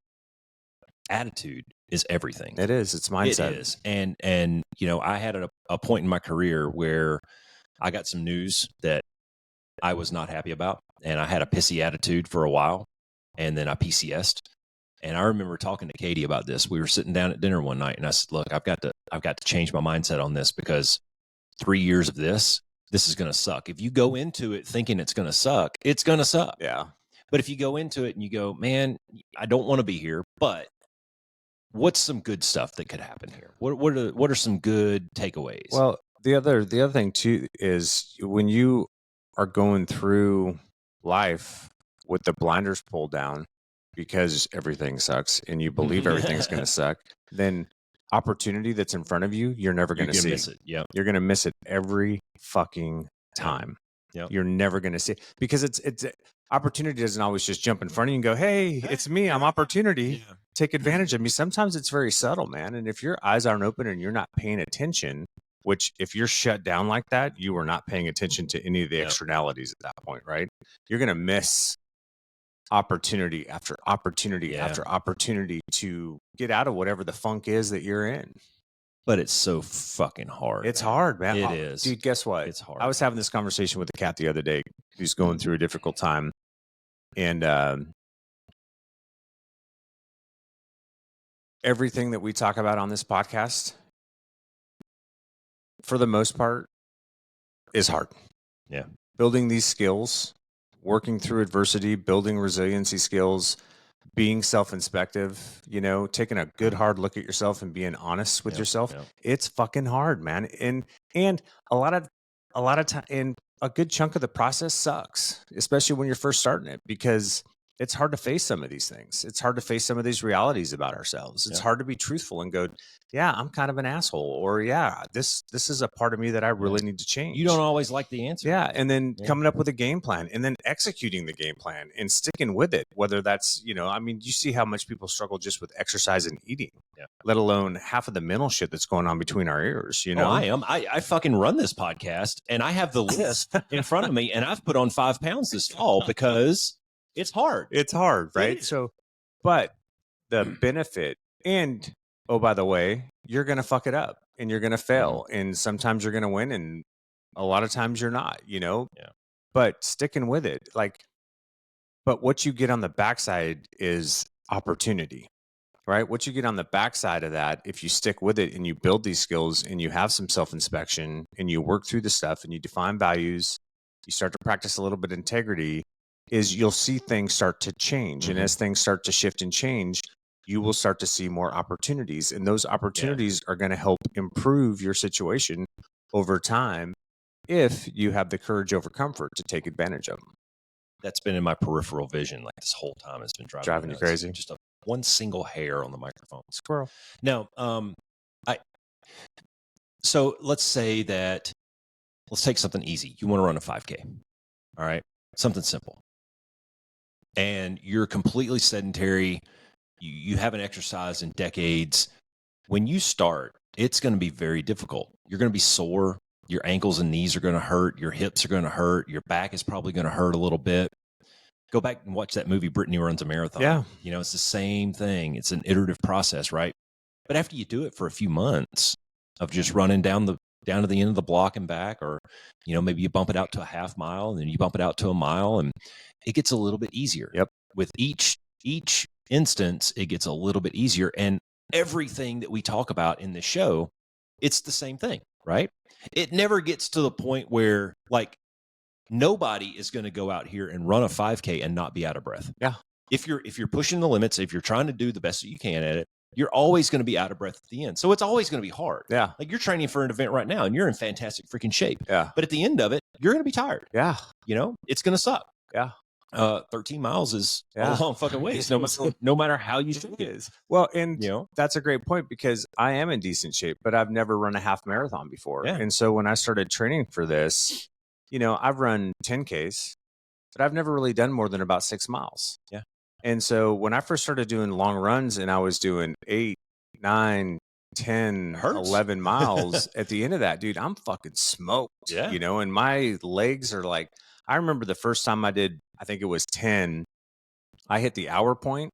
attitude is everything. It is. It's mindset. It is. And I had a point in my career where I got some news that I was not happy about, and I had a pissy attitude for a while. And then I PCS'd. And I remember talking to Katie about this. We were sitting down at dinner one night, and I said, look, I've got to change my mindset on this, because 3 years of this is going to suck. If you go into it thinking it's going to suck, it's going to suck. Yeah. But if you go into it and you go, man, I don't want to be here, but what's some good stuff that could happen here? What are some good takeaways? Well, the other thing too is when you are going through life with the blinders pulled down because everything sucks and you believe everything's going to suck, then opportunity that's in front of you, you're never going to see. Miss it. Yeah. You're going to miss it every fucking time. Yeah. You're never going to see it because it's opportunity doesn't always just jump in front of you and go, hey, it's me. I'm opportunity. Yeah. Take advantage of me. Sometimes it's very subtle, man. And if your eyes aren't open and you're not paying attention, which if you're shut down like that, you are not paying attention to any of the externalities at that point, right? You're going to miss opportunity after opportunity after opportunity to get out of whatever the funk is that you're in. But it's so fucking hard. It's hard, man. It is. Dude, guess what? It's hard. I was having this conversation with a cat the other day who's going through a difficult time. And everything that we talk about on this podcast, for the most part, is hard. Yeah. Building these skills, working through adversity, building resiliency skills, being self-inspective, taking a good hard look at yourself and being honest with yourself. It's fucking hard, man. And a lot of time, and a good chunk of the process sucks, especially when you're first starting it, because it's hard to face some of these things. It's hard to face some of these realities about ourselves. It's hard to be truthful and go, yeah, I'm kind of an asshole, or yeah, this is a part of me that I really need to change. You don't always like the answer. Yeah. And then coming up with a game plan and then executing the game plan and sticking with it, whether that's, you see how much people struggle just with exercise and eating, let alone half of the mental shit that's going on between our ears, I fucking run this podcast and I have the list in front of me and I've put on 5 pounds this fall because it's hard. It's hard, right? So, but the benefit, and oh, by the way, you're going to fuck it up and you're going to fail. And sometimes you're going to win and a lot of times you're not, but sticking with it, but what you get on the backside is opportunity, right? What you get on the backside of that, if you stick with it and you build these skills and you have some self-inspection and you work through the stuff and you define values, you start to practice a little bit of integrity, is you'll see things start to change. And as things start to shift and change, you will start to see more opportunities. And those opportunities are going to help improve your situation over time if you have the courage over comfort to take advantage of them. That's been in my peripheral vision like this whole time. It's been driving you crazy. Just one single hair on the microphone. Squirrel. Now, so let's take something easy. You want to run a 5K. All right. Something simple. And you're completely sedentary. You haven't exercised in decades. When you start, it's going to be very difficult. You're going to be sore. Your ankles and knees are going to hurt. Your hips are going to hurt. Your back is probably going to hurt a little bit. Go back and watch that movie, Brittany Runs a Marathon. Yeah. It's the same thing. It's an iterative process, right? But after you do it for a few months of just running down to the end of the block and back, or, maybe you bump it out to a half mile and then you bump it out to a mile and it gets a little bit easier. Yep. With each instance, it gets a little bit easier. And everything that we talk about in this show, it's the same thing, right? It never gets to the point where nobody is going to go out here and run a 5K and not be out of breath. Yeah. If you're pushing the limits, if you're trying to do the best that you can at it, you're always going to be out of breath at the end. So it's always going to be hard. Yeah. Like you're training for an event right now and you're in fantastic freaking shape. Yeah. But at the end of it, you're going to be tired. Yeah. It's going to suck. Yeah. 13 miles is a long fucking ways. No matter how you think it is. Well, and that's a great point because I am in decent shape, but I've never run a half marathon before. Yeah. And so when I started training for this, I've run 10Ks, but I've never really done more than about 6 miles. Yeah. And so when I first started doing long runs and I was doing 8, 9, 10, 11 miles at the end of that, dude, I'm fucking smoked. Yeah. And my legs are like, I remember the first time I did, I think it was 10, I hit the hour point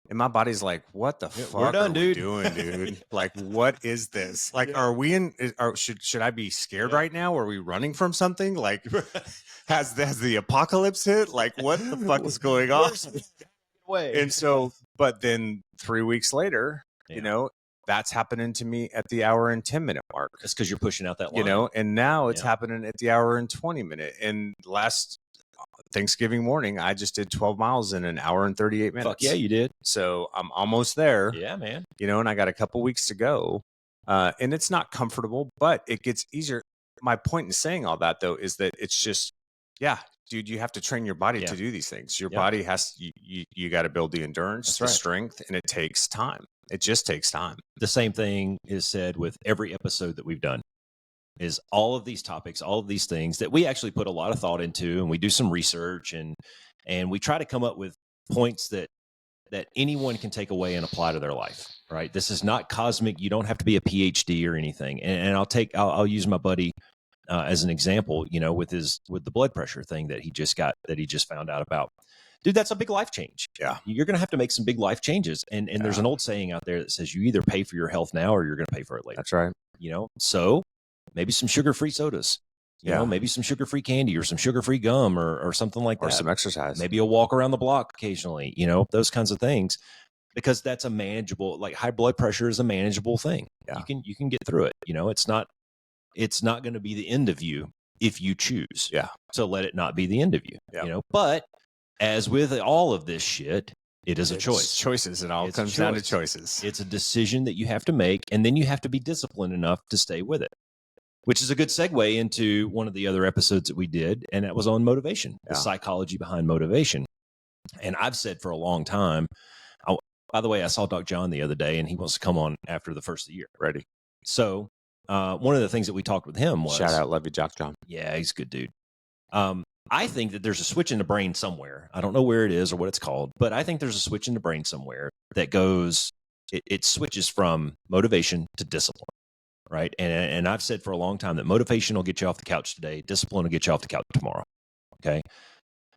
and my body's like, what the fuck we're done, are we doing, dude? Like, what is this? Like, are we should I be scared right now? Are we running from something? Like, has the apocalypse hit? Like, what the fuck is going on? And so, but then 3 weeks later, that's happening to me at the hour and 10-minute mark. That's because you're pushing out that line. And now it's happening at the hour and 20-minute. And last Thanksgiving morning, I just did 12 miles in an hour and 38 minutes. Fuck yeah, you did. So I'm almost there. Yeah, man. And I got a couple weeks to go. And it's not comfortable, but it gets easier. My point in saying all that, though, is that it's just, dude, you have to train your body to do these things. Your body has, you got to build the endurance, the strength, and it takes time. It just takes time. The same thing is said with every episode that we've done. Is all of these topics, all of these things that we actually put a lot of thought into, and we do some research, and we try to come up with points that anyone can take away and apply to their life, right? This is not cosmic. You don't have to be a PhD or anything. And I'll use my buddy as an example, with the blood pressure thing that he just found out about. Dude, that's a big life change. Yeah. You're going to have to make some big life changes. And there's an old saying out there that says you either pay for your health now or you're going to pay for it later. That's right. So maybe some sugar-free sodas, maybe some sugar-free candy or some sugar-free gum or something like that. Or some exercise. Maybe a walk around the block occasionally, those kinds of things, because that's a manageable, like high blood pressure is a manageable thing. Yeah. You can get through it. It's not going to be the end of you if you choose to let it not be the end of you, but as with all of this shit, it's a choice. Choices. It all comes down to choices. It's a decision that you have to make, and then you have to be disciplined enough to stay with it. Which is a good segue into one of the other episodes that we did, and that was on motivation, the psychology behind motivation. And I've said for a long time, by the way, I saw Doc John the other day, and he wants to come on after the first of the year. Ready. So one of the things that we talked with him was... Shout out, love you, Doc John. Yeah, he's a good dude. I think that there's a switch in the brain somewhere. I don't know where it is or what it's called, but I think there's a switch in the brain somewhere that goes... It switches from motivation to discipline. Right. And I've said for a long time that motivation will get you off the couch today. Discipline will get you off the couch tomorrow. Okay.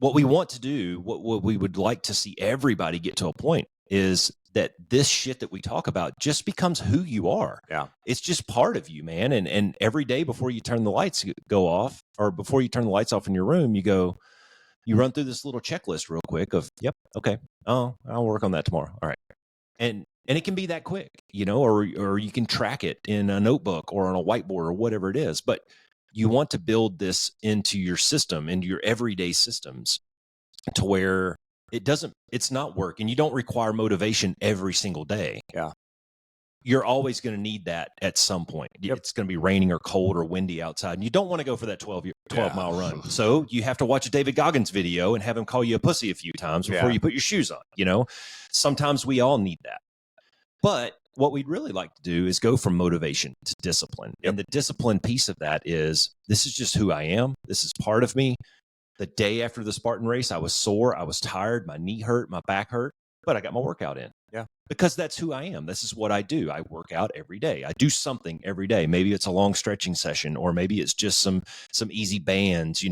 What we want to do, what we would like to see everybody get to a point is that this shit that we talk about just becomes who you are. Yeah. It's just part of you, man. And every day before you turn the lights go off, or before you turn the lights off in your room, you run through this little checklist real quick of, yep. Okay. Oh, I'll work on that tomorrow. All right. And it can be that quick, or you can track it in a notebook or on a whiteboard or whatever it is. But you want to build this into your system, into your everyday systems, to where it's not work, and you don't require motivation every single day. Yeah. You're always going to need that at some point. Yep. It's going to be raining or cold or windy outside, and you don't want to go for that 12-mile run. So you have to watch a David Goggins video and have him call you a pussy a few times before you put your shoes on. Sometimes we all need that. But what we'd really like to do is go from motivation to discipline. Yep. And the discipline piece of that is, this is just who I am. This is part of me. The day after the Spartan race, I was sore. I was tired. My knee hurt. My back hurt. But I got my workout in. Yeah. Because that's who I am. This is what I do. I work out every day. I do something every day. Maybe it's a long stretching session, or maybe it's just some easy bands,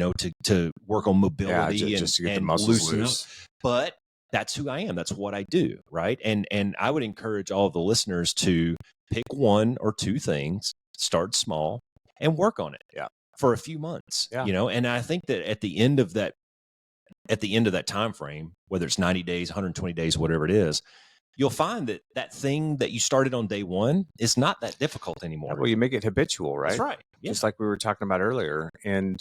to work on mobility just to get the muscles loose. But that's who I am. That's what I do, right? And I would encourage all of the listeners to pick one or two things, start small, and work on it for a few months. And I think that at the end of that time frame, whether it's 90 days, 120 days, whatever it is, you'll find that thing that you started on day one is not that difficult anymore. Well, you make it habitual, right? That's right. Yeah. Just like we were talking about earlier. And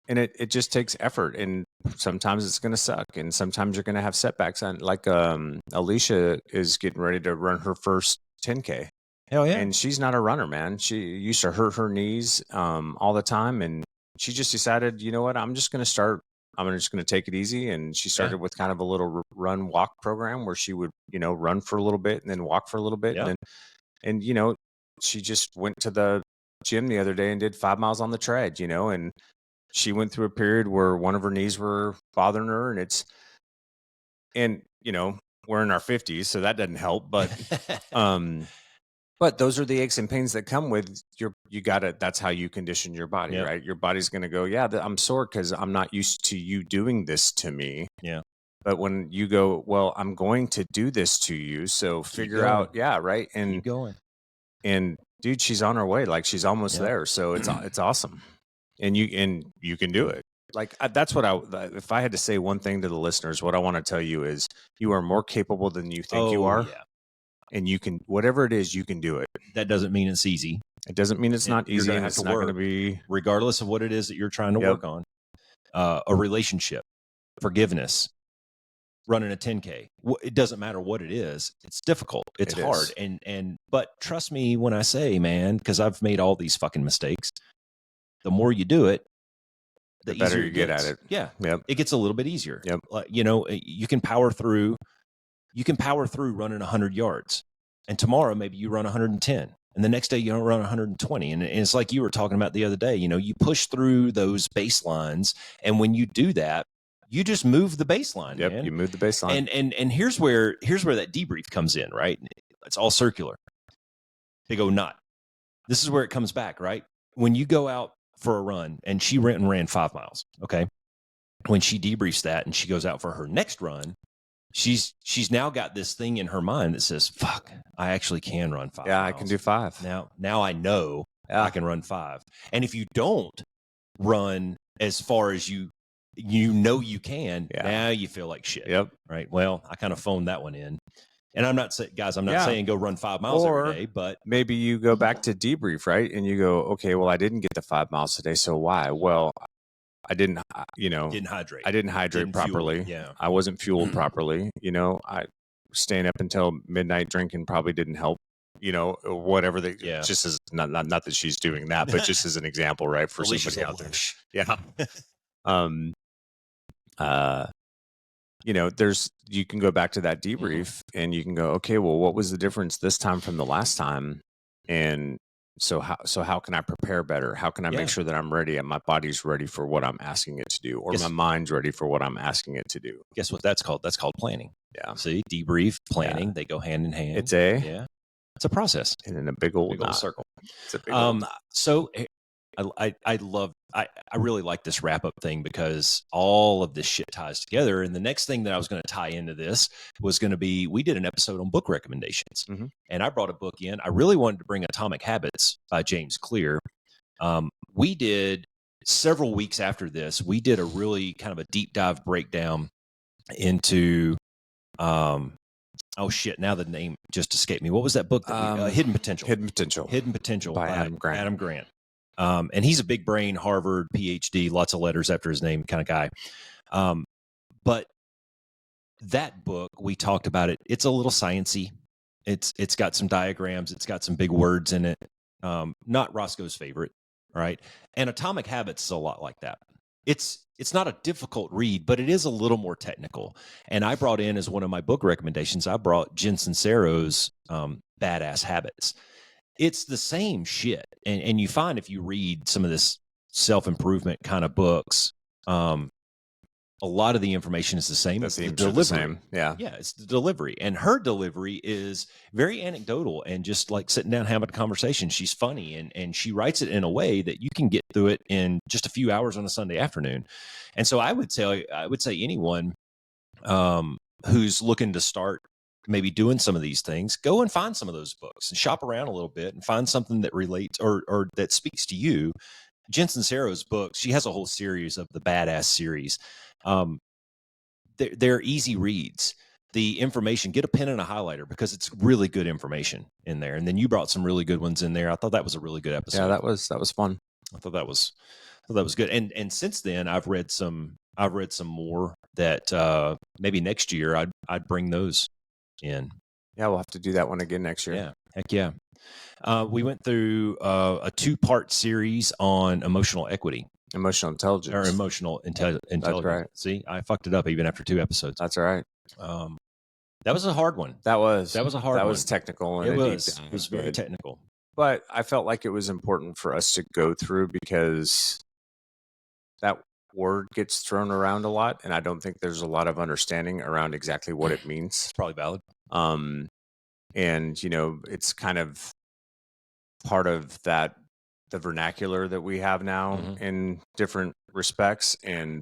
and it just takes effort, and sometimes it's going to suck, and sometimes you're going to have setbacks. And like Alicia is getting ready to run her first 10K. Hell yeah. And she's not a runner, man. She used to hurt her knees all the time, and she just decided, you know what, I'm just going to take it easy. And she started with kind of a little run walk program where she would, run for a little bit and then walk for a little bit. Yeah. And she just went to the gym the other day and did 5 miles on the tread, and she went through a period where one of her knees were bothering her, and we're in our 50s, so that doesn't help. But, but those are the aches and pains that come with that's how you condition your body, right? Your body's going to go, I'm sore because I'm not used to you doing this to me. Yeah. But when you go, well, I'm going to do this to you, so figure out, right? And keep going. And dude, she's on her way. Like, she's almost there. So it's awesome. And you can do it. Like, that's what if I had to say one thing to the listeners, what I want to tell you is, you are more capable than you think you are. Yeah. And you can, whatever it is, you can do it. That doesn't mean it's easy. It doesn't mean it's not easy, and it's not going to be, regardless of what it is that you're trying to work on. A relationship, forgiveness, running a 10K. It doesn't matter what it is. It's difficult. It's hard. But trust me when I say, man, because I've made all these fucking mistakes. the more you do it, the better you get at it. Yeah. Yep. It gets a little bit easier. Yep. You know, you can power through running 100 yards. And tomorrow, maybe you run 110. And the next day, you don't run 120. And it's like you were talking about the other day, you know, you push through those baselines. And when you do that, you just move the baseline. Yep. Man. You move the baseline. And here's where that debrief comes in, right? It's all circular. Big O knot. This is where it comes back, right? When you go out for a run, and she ran 5 miles, okay? When she debriefs that and she goes out for her next run, she's now got this thing in her mind that says, fuck, I actually can run 5 Yeah, miles. I can do 5. Now I know I can run 5. And if you don't run as far as you know you can, now you feel like shit. Yep. Right? Well, I kind of phoned that one in. And I'm not saying, guys, I'm not saying go run 5 miles every day, but maybe you go back to debrief, right? And you go, okay, well, I didn't get the 5 miles today. So why? Well, I didn't, didn't hydrate. I didn't hydrate properly. Fuel. Yeah. I wasn't fueled properly. You know, I staying up until midnight drinking probably didn't help. You know, whatever just as not that she's doing that, but just as an example, right? For somebody out there. Yeah. You know, you can go back to that debrief and you can go, okay, well, what was the difference this time from the last time? And so how can I prepare better? How can I make sure that I'm ready and my body's ready for what I'm asking it to do, or my mind's ready for what I'm asking it to do? Guess what that's called? That's called planning. Yeah. See, debrief, planning, they go hand in hand. It's a process. And in a big old circle. It's a big old knot. So I really like this wrap up thing because all of this shit ties together. And the next thing that I was going to tie into this was going to be, we did an episode on book recommendations, and I brought a book in. I really wanted to bring Atomic Habits by James Clear. We did several weeks after this, we did a really kind of a deep dive breakdown into, oh shit! Now the name just escaped me. What was that book? Hidden Potential. Hidden Potential by Adam Grant. And he's a big brain, Harvard PhD, lots of letters after his name kind of guy. But that book, we talked about it. It's a little sciencey. It's got some diagrams. It's got some big words in it. Not Roscoe's favorite, right? And Atomic Habits is a lot like that. It's not a difficult read, but it is a little more technical. And I brought in as one of my book recommendations, I brought Jen Sincero's Badass Habits. It's the same shit. And you find if you read some of this self-improvement kind of books, a lot of the information is the same. It's the delivery. The same. Yeah, it's the delivery. And her delivery is very anecdotal and just like sitting down having a conversation. She's funny and she writes it in a way that you can get through it in just a few hours on a Sunday afternoon. And so I would say anyone who's looking to start maybe doing some of these things, go and find some of those books and shop around a little bit and find something that relates or that speaks to you. Jen Sincero's books, she has a whole series of the Badass series. They're easy reads. The information, get a pen and a highlighter because it's really good information in there. And then you brought some really good ones in there. I thought that was a really good episode. Yeah, that was fun. I thought that was good. And since then I've read some more that maybe next year I'd bring those in. Yeah, we'll have to do that one again next year. Yeah, heck yeah. We went through a 2-part series on emotional equity. Emotional intelligence. Or emotional intelligence. That's right. See, I fucked it up even after 2 episodes. That's all right. That was a hard one. That was a hard one. That was technical. And it was very technical. But I felt like it was important for us to go through because that word gets thrown around a lot, and I don't think there's a lot of understanding around exactly what it means. It's probably valid. And it's kind of part of the vernacular that we have now in different respects.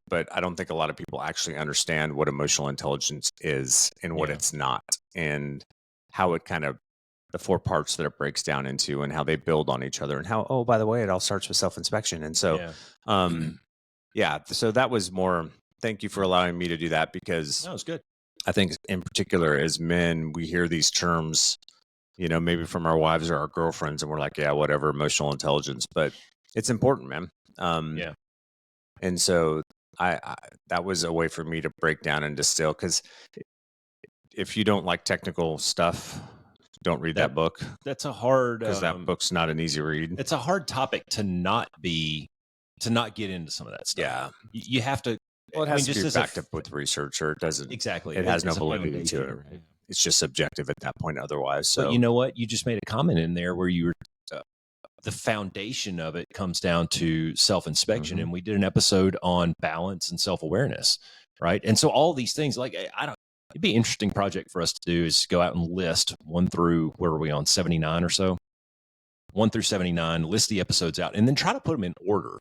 But I don't think a lot of people actually understand what emotional intelligence is and what it's not, and how it kind of the 4 parts that it breaks down into, and how they build on each other, and how, oh, by the way, it all starts with self-inspection. And so, so that was more, thank you for allowing me to do that, because that was good. I think in particular as men, we hear these terms, maybe from our wives or our girlfriends, and we're like, yeah, whatever, emotional intelligence, but it's important, man. And so I that was a way for me to break down and distill, because if you don't like technical stuff, don't read that book. That's a hard, because that book's not an easy read. It's a hard topic to not be to not get into some of that stuff. Yeah. You have to. Well, it has to be backed up with research, or it doesn't. Exactly. It has no validity to it. Right? It's just subjective at that point otherwise. So, but you know what? You just made a comment in there where you were, the foundation of it comes down to self-inspection. And we did an episode on balance and self-awareness, right? And so all these things, like, it'd be an interesting project for us to do is go out and list 1 through, where are we on, 79 or so? 1 through 79, list the episodes out, and then try to put them in order.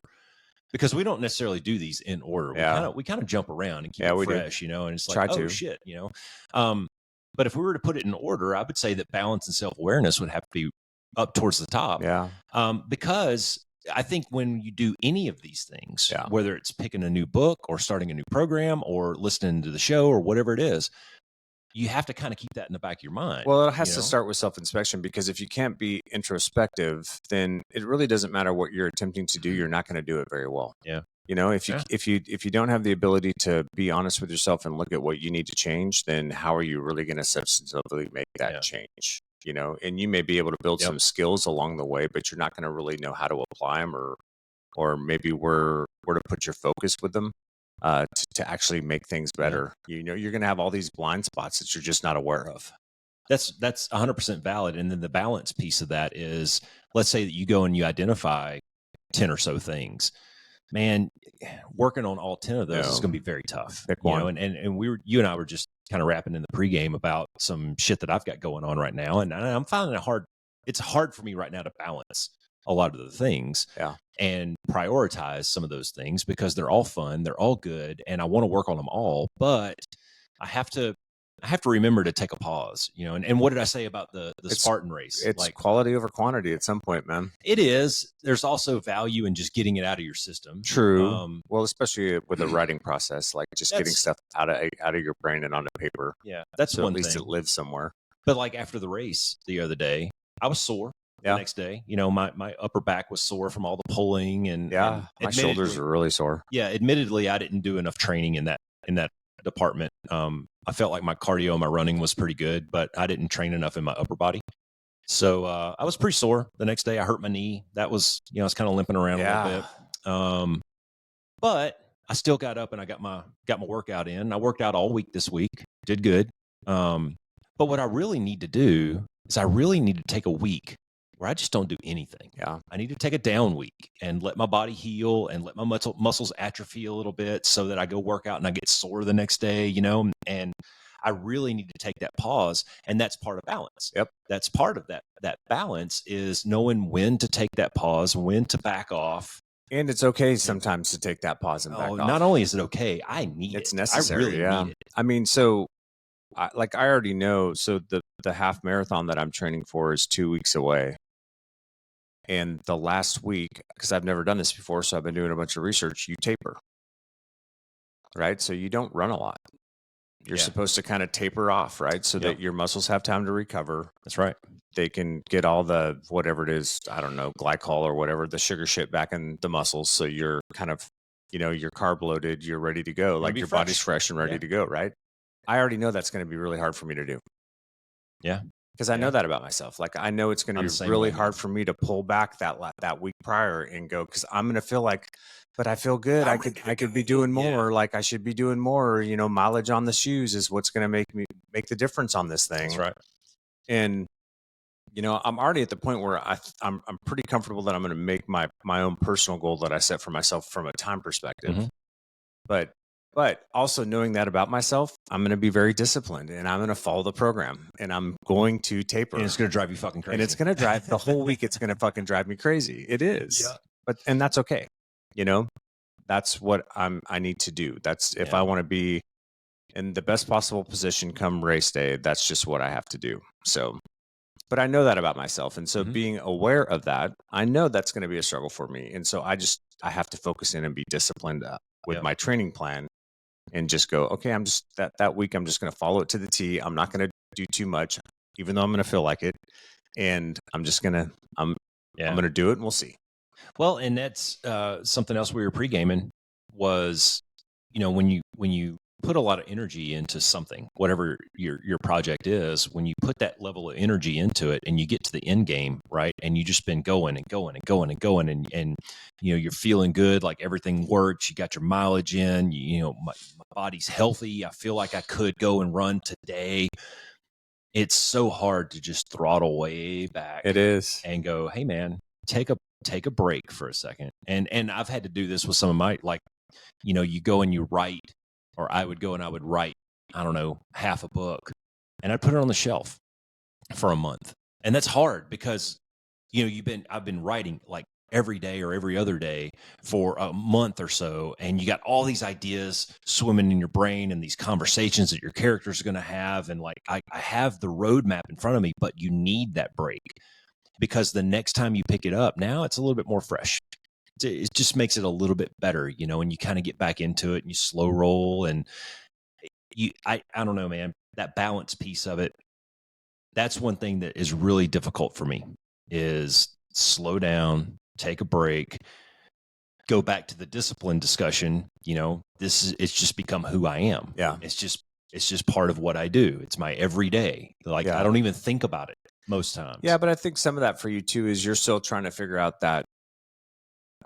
Because we don't necessarily do these in order. We kind of jump around and keep it fresh, you know, and it's like, shit, you know. But if we were to put it in order, I would say that balance and self-awareness would have to be up towards the top. Yeah. Because I think when you do any of these things, whether it's picking a new book or starting a new program or listening to the show or whatever it is, you have to kind of keep that in the back of your mind. Well, it has to start with self-inspection, because if you can't be introspective, then it really doesn't matter what you're attempting to do. You're not going to do it very well. Yeah. You know, if you don't have the ability to be honest with yourself and look at what you need to change, then how are you really going to substantively make that change? You know, and you may be able to build some skills along the way, but you're not going to really know how to apply them, or maybe where to put your focus with them to actually make things better. You know, you're going to have all these blind spots that you're just not aware of. That's 100% valid. And then the balance piece of that is, let's say that you go and you identify 10 or so things. Man, working on all 10 of those is going to be very tough. Pick one. You know, and you and I were just kind of rapping in the pregame about some shit that I've got going on right now. And I'm finding it hard. It's hard for me right now to balance a lot of the things and prioritize some of those things, because they're all fun. They're all good. And I want to work on them all, but I have to remember to take a pause, you know. And what did I say about the Spartan race? It's like quality over quantity at some point, man. It is. There's also value in just getting it out of your system. True. Well, especially with the writing process, like just getting stuff out of your brain and onto paper. Yeah, that's one at least thing. It lives somewhere. But like after the race the other day, I was sore. The next day, you know, my upper back was sore from all the pulling, and my shoulders are really sore. Yeah, admittedly, I didn't do enough training in that department. I felt like my cardio and my running was pretty good, but I didn't train enough in my upper body. So I was pretty sore the next day. I hurt my knee. That was, you know, I was kind of limping around a little bit. But I still got up and I got my workout in. I worked out all week this week. Did good. But what I really need to do is I really need to take a week where I just don't do anything. Yeah. I need to take a down week and let my body heal and let my muscles atrophy a little bit, so that I go work out and I get sore the next day, you know, and I really need to take that pause. And that's part of balance. Yep. That's part of that balance, is knowing when to take that pause, when to back off. And it's okay sometimes to take that pause and back off. Not only is it okay, I need it. It's necessary. I really need it. I mean, so I already know. So the half marathon that I'm training for is 2 weeks away. And the last week, because I've never done this before, so I've been doing a bunch of research, you taper, right? So you don't run a lot. You're supposed to kind of taper off, right? So that your muscles have time to recover. That's right. They can get all the, whatever it is, I don't know, glycol or whatever, the sugar shit back in the muscles. So you're kind of, you know, you're carb loaded, you're ready to go. Like your body's fresh and ready to go, right? I already know that's going to be really hard for me to do. Yeah. Because I know that about myself. Like, I know it's going to be really hard for me to pull back that week prior and go, because I'm going to feel like, but I feel good. I could be doing more. Like I should be doing more. You know, mileage on the shoes is what's going to make the difference on this thing. That's right. And you know, I'm already at the point where I'm pretty comfortable that I'm going to make my own personal goal that I set for myself from a time perspective. But also knowing that about myself, I'm going to be very disciplined and I'm going to follow the program and I'm going to taper. And it's going to drive you fucking crazy. And it's going to drive the whole week. It's going to fucking drive me crazy. It is. Yeah. And that's okay. You know, that's what I need to do. That's if I want to be in the best possible position come race day, that's just what I have to do. So, but I know that about myself. And so being aware of that, I know that's going to be a struggle for me. And so I have to focus in and be disciplined with my training plan. And just go, okay, I'm just that week, I'm just going to follow it to the T. I'm not going to do too much, even though I'm going to feel like it. And I'm just going to, I'm going to do it and we'll see. Well, and that's something else we were pre-gaming was, you know, when you put a lot of energy into something, whatever your project is, when you put that level of energy into it and you get to the end game, right? And you just been going and going and going and going and you're feeling good, like everything works, you got your mileage in, my body's healthy, I feel like I could go and run today. It's so hard to just throttle way back. It is. And go, hey man, take a break for a second. And I've had to do this with some of my, like, you go and you write, or I would go and I would write, I don't know, half a book, and I'd put it on the shelf for a month. And that's hard because, I've been writing like every day or every other day for a month or so. And you got all these ideas swimming in your brain and these conversations that your characters are going to have. And like, I have the roadmap in front of me, but you need that break because the next time you pick it up, now it's a little bit more fresh. It just makes it a little bit better, and you kind of get back into it and you slow roll and I don't know, man, that balance piece of it. That's one thing that is really difficult for me is slow down, take a break, go back to the discipline discussion. It's just become who I am. Yeah. It's just part of what I do. It's my everyday. Like, I don't even think about it most times. Yeah. But I think some of that for you too, is you're still trying to figure out that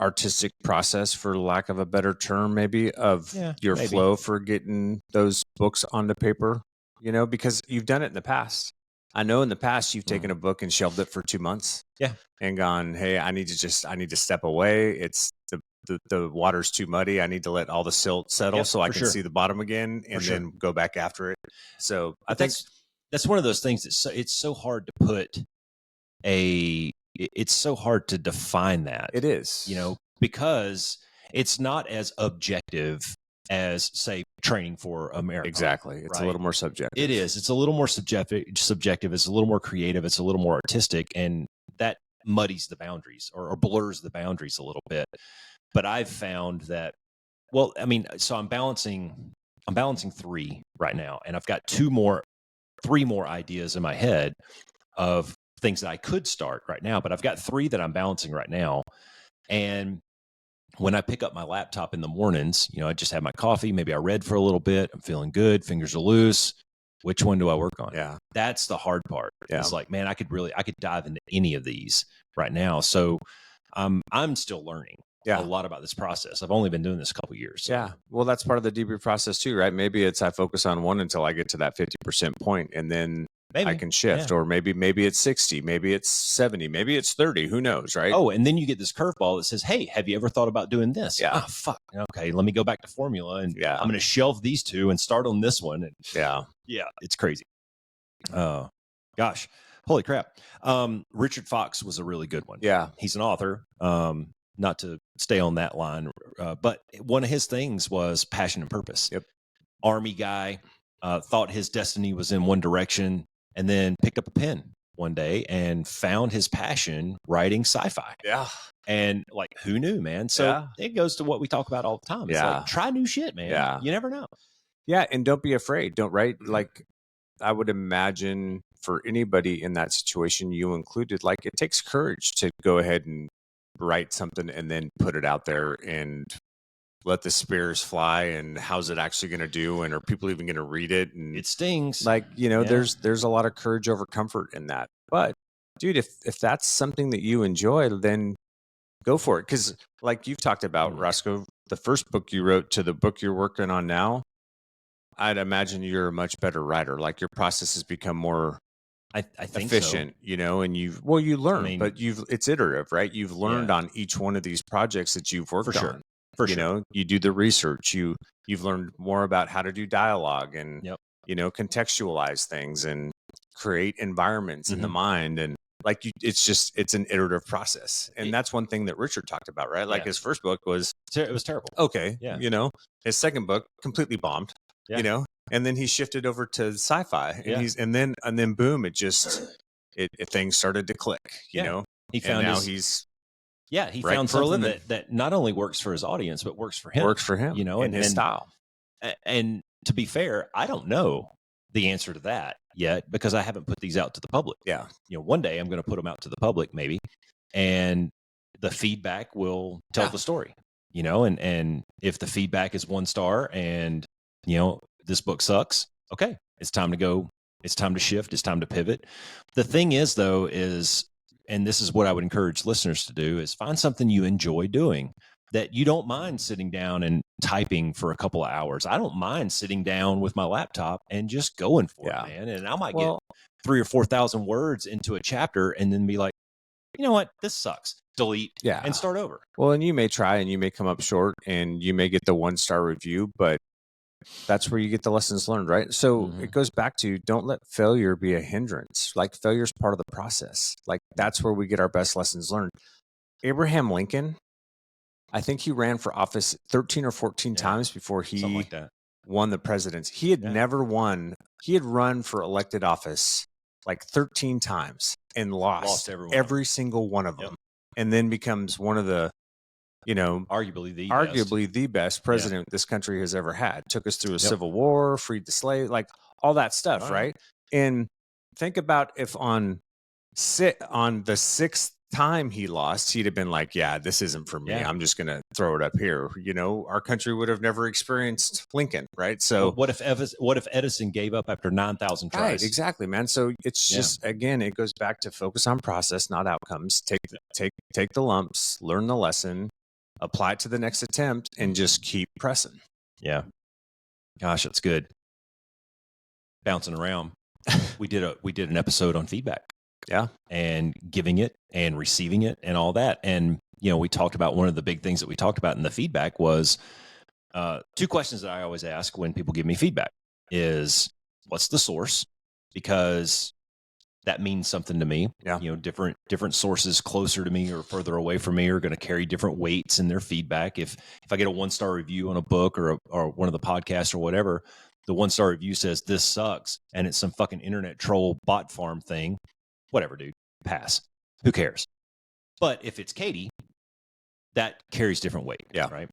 artistic process, for lack of a better term, maybe, of your flow for getting those books onto paper, because you've done it in the past. I know in the past you've taken a book and shelved it for 2 months. Yeah. And gone, hey, I need to step away. It's the water's too muddy. I need to let all the silt settle so I can see the bottom again and then go back after it. So I think that's one of those things it's so hard to put it's so hard to define that. It is, because it's not as objective as, say, training for a marathon. Exactly. It's a little more subjective. It is. It's a little more subjective. It's a little more creative. It's a little more artistic. And that muddies the boundaries or blurs the boundaries a little bit. But I've found that, so I'm balancing 3 right now. And I've got 3 more ideas in my head of things that I could start right now. But I've got 3 that I'm balancing right now. And when I pick up my laptop in the mornings, I just have my coffee. Maybe I read for a little bit. I'm feeling good. Fingers are loose. Which one do I work on? Yeah. That's the hard part. Yeah. It's like, man, I could dive into any of these right now. So I'm still learning a lot about this process. I've only been doing this a couple of years. So. Yeah. Well, that's part of the debrief process too, right? Maybe it's I focus on one until I get to that 50% point, and then I can shift, or maybe it's 60, maybe it's 70, maybe it's 30. Who knows, right? Oh, and then you get this curveball that says, hey, have you ever thought about doing this? Yeah. Oh, fuck. Okay, let me go back to formula, and I'm going to shelve these 2 and start on this one. And yeah, it's crazy. Gosh, holy crap. Richard Fox was a really good one. Yeah. He's an author. Not to stay on that line, but one of his things was passion and purpose. Yep. Army guy, thought his destiny was in one direction, and then picked up a pen one day and found his passion writing sci-fi. Yeah. And like, who knew, man? So it goes to what we talk about all the time. It's like, try new shit, man. Yeah. You never know. Yeah. And don't be afraid. Don't write. Like, I would imagine for anybody in that situation, you included, like, it takes courage to go ahead and write something and then put it out there and let the spears fly. And how's it actually going to do? And are people even going to read it? And it stings. Like, there's a lot of courage over comfort in that. But dude, if that's something that you enjoy, then go for it. Because like you've talked about, Roscoe, the first book you wrote to the book you're working on now, I'd imagine you're a much better writer. Like, your process has become more I think efficient, so. And you learn, but it's iterative, right? You've learned on each one of these projects that you've worked on. For sure. You do the research, you've learned more about how to do dialogue and, contextualize things and create environments in the mind. And like, it's an iterative process. And that's one thing that Richard talked about, right? Like, his first book was terrible. Okay. Yeah. His second book completely bombed, and then he shifted over to sci-fi, and then boom, things started to click, He found he found something that not only works for his audience, but works for him. And his style. And to be fair, I don't know the answer to that yet because I haven't put these out to the public. Yeah. One day I'm going to put them out to the public maybe, and the feedback will tell the story, and if the feedback is 1 star and this book sucks. Okay, it's time to go. It's time to shift. It's time to pivot. The thing is, though, and this is what I would encourage listeners to do, is find something you enjoy doing that you don't mind sitting down and typing for a couple of hours. I don't mind sitting down with my laptop and just going for it, man. And I might get 3,000 or 4,000 words into a chapter and then be like, you know what, this sucks. Delete and start over. Well, and you may try and you may come up short and you may get the 1-star review, but that's where you get the lessons learned, right? So it goes back to, don't let failure be a hindrance. Like, failure is part of the process. Like, that's where we get our best lessons learned. Abraham Lincoln, I think he ran for office 13 or 14 times before he won the presidency. He had never won. He had run for elected office like 13 times and lost every single one of them. And then becomes one of the, arguably the best president this country has ever had. Took us through a civil war, freed the slave, like all that stuff, right? And think about if on the 6th time he lost, he'd have been like, yeah, this isn't for me. I'm just going to throw it up here. Our country would have never experienced Lincoln, right? So what if Edison gave up after 9,000 tries? Right, exactly, man. So it's just, again, it goes back to focus on process, not outcomes. Take the lumps, learn the lesson, apply it to the next attempt, and just keep pressing. Yeah. Gosh, that's good. Bouncing around. We did an episode on feedback. Yeah. And giving it and receiving it and all that. And, we talked about, one of the big things that we talked about in the feedback was 2 questions that I always ask when people give me feedback is, what's the source? Because that means something to me. Yeah. Different sources closer to me or further away from me are going to carry different weights in their feedback. If I get a 1-star review on a book or one of the podcasts or whatever, the 1-star review says this sucks and it's some fucking internet troll bot farm thing. Whatever, dude, pass. Who cares? But if it's Katie, that carries different weight. Yeah. Right.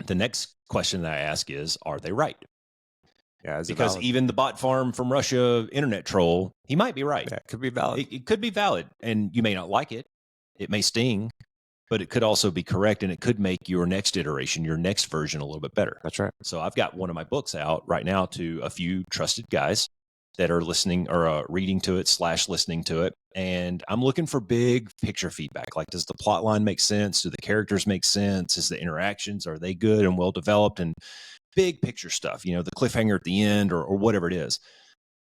The next question that I ask is, are they right? Yeah. Because even the bot farm from Russia internet troll, he might be right. Yeah, it could be valid. It could be valid. And you may not like it. It may sting, but it could also be correct. And it could make your next iteration, your next version a little bit better. That's right. So I've got one of my books out right now to a few trusted guys that are listening or reading to it / listening to it. And I'm looking for big picture feedback. Like, does the plot line make sense? Do the characters make sense? Is the interactions, are they good and well developed? And big picture stuff, the cliffhanger at the end or whatever it is.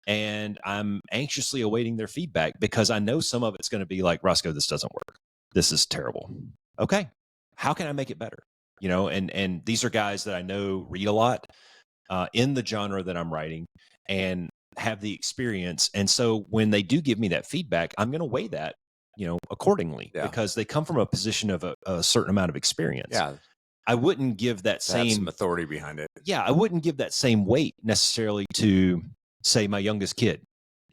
And I'm anxiously awaiting their feedback because I know some of it's going to be like, Roscoe, this doesn't work. This is terrible. Okay. How can I make it better? And these are guys that I know read a lot in the genre that I'm writing and have the experience. And so when they do give me that feedback, I'm going to weigh that, accordingly because they come from a position of a certain amount of experience. Yeah. I wouldn't give that same some authority behind it. Yeah. I wouldn't give that same weight necessarily to, say, my youngest kid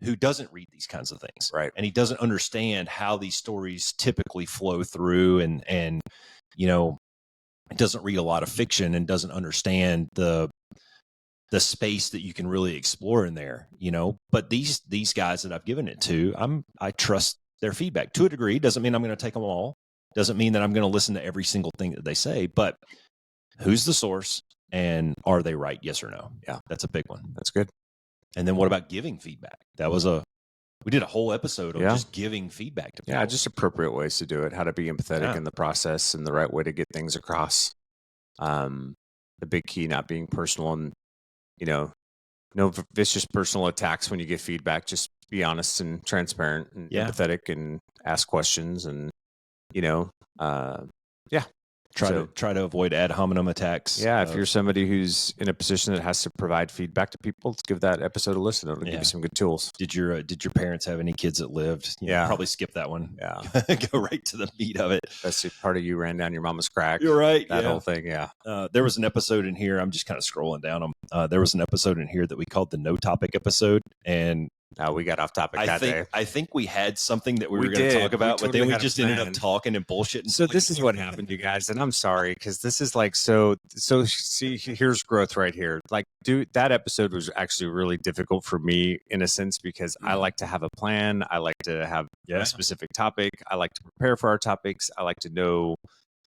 who doesn't read these kinds of things. Right. And he doesn't understand how these stories typically flow through and doesn't read a lot of fiction and doesn't understand the space that you can really explore in there, but these guys that I've given it to, I trust their feedback to a degree. Doesn't mean I'm going to take them all. Doesn't mean that I'm going to listen to every single thing that they say, but who's the source and are they right? Yes or no? Yeah. That's a big one. That's good. And then what about giving feedback? We did a whole episode on just giving feedback to people. Yeah. Just appropriate ways to do it, how to be empathetic in the process and the right way to get things across. The big key, not being personal and, no vicious personal attacks when you get feedback. Just be honest and transparent and empathetic and ask questions and, Try to avoid ad hominem attacks. Yeah, if you're somebody who's in a position that has to provide feedback to people, let's give that episode a listen. It'll give you some good tools. Did your parents have any kids that lived? Probably skip that one. Yeah, go right to the meat of it. That's part of you ran down your mama's crack. You're right. That whole thing. Yeah. There was an episode in here. I'm just kind of scrolling down them. There was an episode in here that we called the No Topic episode, and we got off topic that day. I think we had something that we were going to talk about, but then we just ended up talking and bullshitting. So this is what happened, you guys, and I'm sorry because this is like so. See, here's growth right here. Like, dude, that episode was actually really difficult for me in a sense because I like to have a plan. I like to have a specific topic. I like to prepare for our topics. I like to know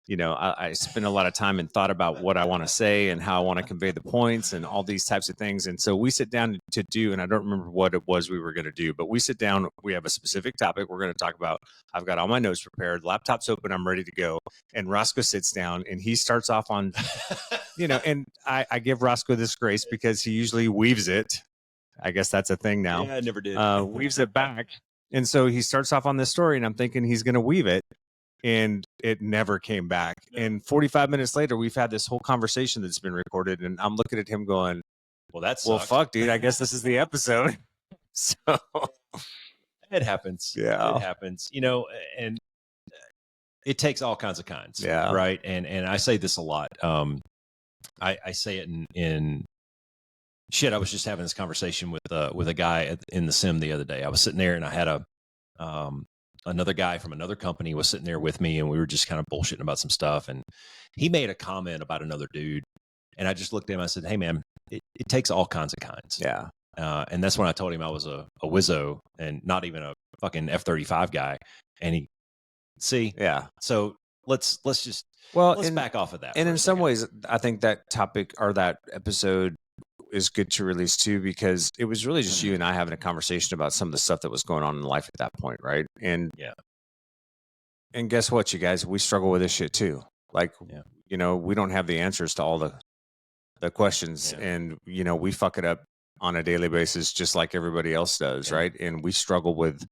I spend a lot of time and thought about what I want to say and how I want to convey the points and all these types of things. And so we sit down to do, and I don't remember what it was we were going to do, but we sit down, we have a specific topic we're going to talk about. I've got all my notes prepared, laptop's open, I'm ready to go. And Roscoe sits down and he starts off on, and I give Roscoe this grace because he usually weaves it. I guess that's a thing now. Yeah, I never did. Weaves it back. And so he starts off on this story and I'm thinking he's going to weave it. And it never came back. And 45 minutes later, we've had this whole conversation that's been recorded. And I'm looking at him going, well, fuck, dude, I guess this is the episode. So it happens. Yeah. It happens, and it takes all kinds of kinds. Yeah. Right. And I say this a lot. I say it in shit. I was just having this conversation with a guy in the sim the other day. I was sitting there and I had another guy from another company was sitting there with me and we were just kind of bullshitting about some stuff. And he made a comment about another dude. And I just looked at him. I said, hey, man, it takes all kinds of kinds. Yeah. And that's when I told him I was a Wizzo and not even a fucking F-35 guy. And yeah. So let's just, back off of that. And in some ways, I think that topic or that episode is good to release too, because it was really just you and I having a conversation about some of the stuff that was going on in life at that point. Right. And and guess what, you guys, we struggle with this shit too. Like, we don't have the answers to all the questions and, we fuck it up on a daily basis, just like everybody else does. Right. And we struggle with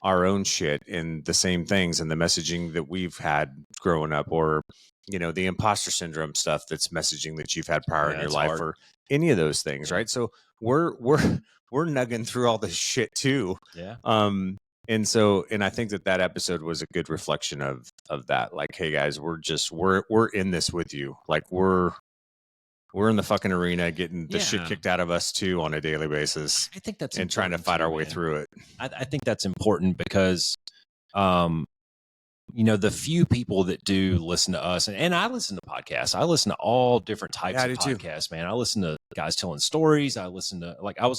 our own shit and the same things and the messaging that we've had growing up, or, the imposter syndrome stuff that's messaging that you've had prior in your life, or any of those things. Right. So we're nugging through all this shit too. Yeah. And I think that episode was a good reflection of that. Like, hey guys, we're in this with you. Like we're in the fucking arena getting the shit kicked out of us too on a daily basis. I think that's and trying to fight our way through it. I think that's important because, the few people that do listen to us, and I listen to podcasts. I listen to all different types of podcasts, man. I listen to guys telling stories. I was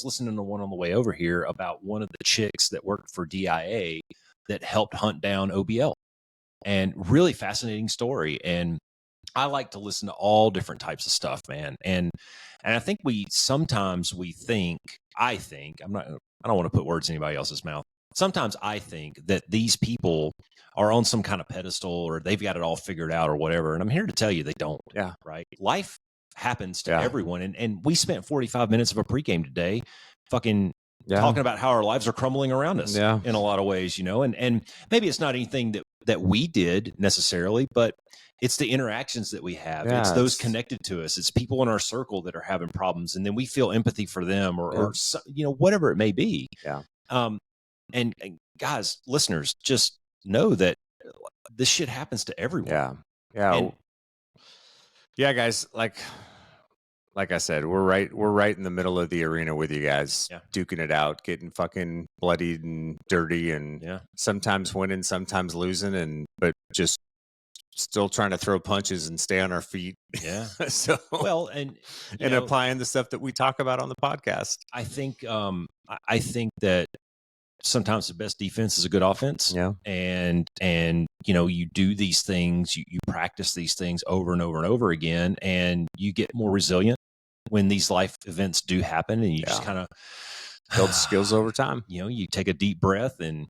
listening to one on the way over here about one of the chicks that worked for DIA that helped hunt down OBL, and really fascinating story. And I like to listen to all different types of stuff, man. And I think I don't want to put words in anybody else's mouth. Sometimes I think that these people are on some kind of pedestal or they've got it all figured out or whatever. And I'm here to tell you they don't. Yeah. Right. Life happens to everyone. And we spent 45 minutes of a pregame today fucking talking about how our lives are crumbling around us in a lot of ways, and maybe it's not anything that we did necessarily, but it's the interactions that we have. Yeah, it's those connected to us. It's people in our circle that are having problems, and then we feel empathy for them, or whatever it may be. Yeah. And guys, listeners, just know that this shit happens to everyone. Yeah. Yeah. Yeah, guys. Like I said, we're right in the middle of the arena with you guys, duking it out, getting fucking bloodied and dirty, and sometimes winning, sometimes losing, but just still trying to throw punches and stay on our feet. Yeah. So and applying the stuff that we talk about on the podcast. I think that sometimes the best defense is a good offense. Yeah. And you do these things, you practice these things over and over and over again, and you get more resilient when these life events do happen, and you just kind of build skills over time. You take a deep breath and,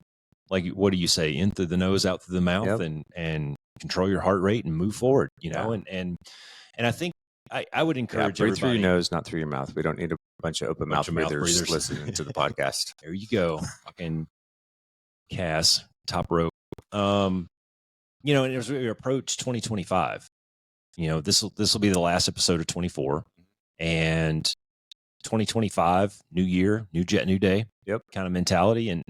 like, what do you say? In through the nose, out through the mouth, and control your heart rate and move forward, and I think I would encourage breathe everybody. Through your nose, not through your mouth. We don't need a bunch of open mouth breathers listening to the podcast. There you go. Fucking CAS, top rope. And as we approach 2025, this will be the last episode of 24, and 2025, new year, new jet, new day. Yep. Kind of mentality, and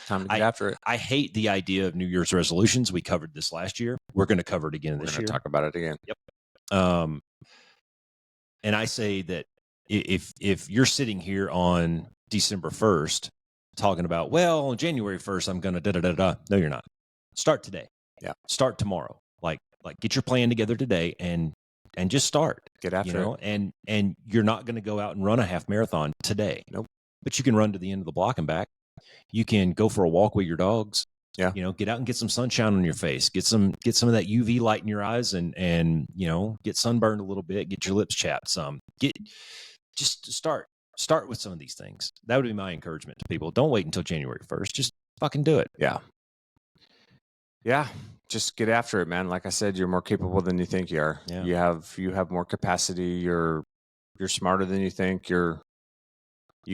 time to get after it. I hate the idea of New Year's resolutions. We covered this last year. We're going to cover it again this year. Talk about it again. Yep. And I say that if you're sitting here on December 1st talking about, well, on January 1st, I'm going to da-da-da-da. No, you're not. Start today. Yeah. Start tomorrow. Like get your plan together today and just start. Get after it. And you're not going to go out and run a half marathon today. Nope. But you can run to the end of the block and back. You can go for a walk with your dogs. Yeah. Get out and get some sunshine on your face. Get some of that UV light in your eyes, and get sunburned a little bit. Get your lips chapped some. Just start with some of these things. That would be my encouragement to people. Don't wait until January 1st. Just fucking do it. Yeah. Yeah. Just get after it, man. Like I said, you're more capable than you think you are. Yeah. You have more capacity. You're smarter than you think. You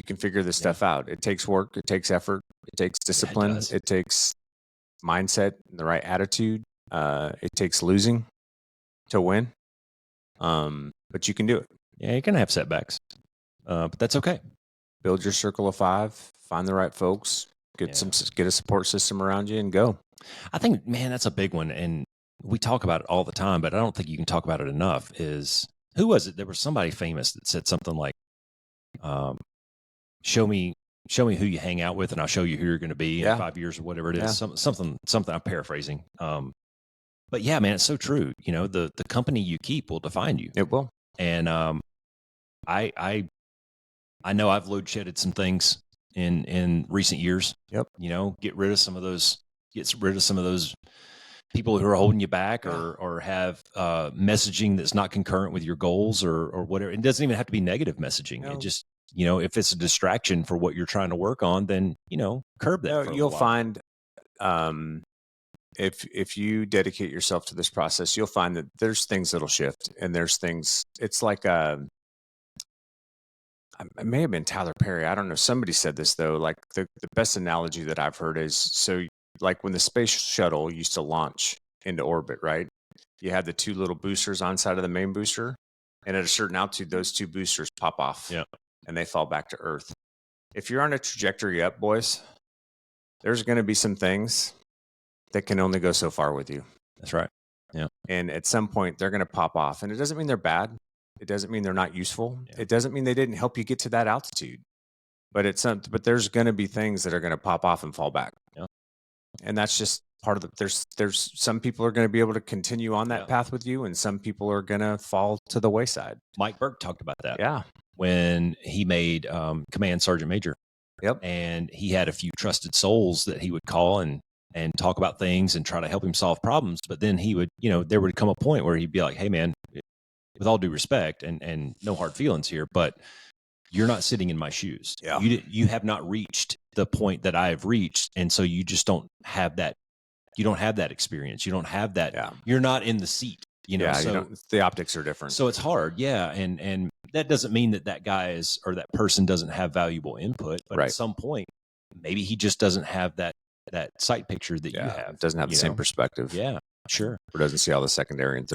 can figure this stuff out. It takes work. It takes effort. It takes discipline. It takes mindset and the right attitude. It takes losing to win. But you can do it. Yeah, you're gonna have setbacks, but that's okay. Build your circle of 5. Find the right folks. Get a support system around you, and go. I think, man, that's a big one, and we talk about it all the time, but I don't think you can talk about it enough. Who was it? There was somebody famous that said something like, "Show me who you hang out with, and I'll show you who you're going to be in 5 years," or whatever it is. Something I'm paraphrasing. But yeah, man, it's so true. The company you keep will define you. It will. And I know I've load shedded some things in recent years. Yep. Get rid of some of those people who are holding you back, or have messaging that's not concurrent with your goals, or whatever. It doesn't even have to be negative messaging. No. It just, if it's a distraction for what you're trying to work on, then, curb that. You'll find, if you dedicate yourself to this process, you'll find that there's things that'll shift, and there's things. It's like it may have been Tyler Perry. I don't know. Somebody said this though. Like the best analogy that I've heard is, so like when the space shuttle used to launch into orbit, right? You had the 2 little boosters on side of the main booster, and at a certain altitude, those 2 boosters pop off, and they fall back to Earth. If you're on a trajectory up, boys, there's going to be some things that can only go so far with you. That's right. Yeah. And at some point, they're going to pop off, and it doesn't mean they're bad. It doesn't mean they're not useful. Yeah. It doesn't mean they didn't help you get to that altitude. But there's going to be things that are going to pop off and fall back. Yeah. And that's just part of the. There's some people are going to be able to continue on that path with you, and some people are going to fall to the wayside. Mike Burke talked about that. Yeah. When he made Command Sergeant Major. Yep. And he had a few trusted souls that he would call and talk about things and try to help him solve problems. But then he would, there would come a point where he'd be like, "Hey, man, with all due respect and no hard feelings here, but you're not sitting in my shoes. Yeah. You have not reached the point that I have reached. And so you just don't have that. You don't have that experience. You don't have that. Yeah. You're not in the seat, so the optics are different. So it's hard. Yeah. And that doesn't mean that guy or that person doesn't have valuable input, but at some point, maybe he just doesn't have that sight picture that you have. Doesn't have the same perspective. Yeah, sure. Or doesn't see all the secondary and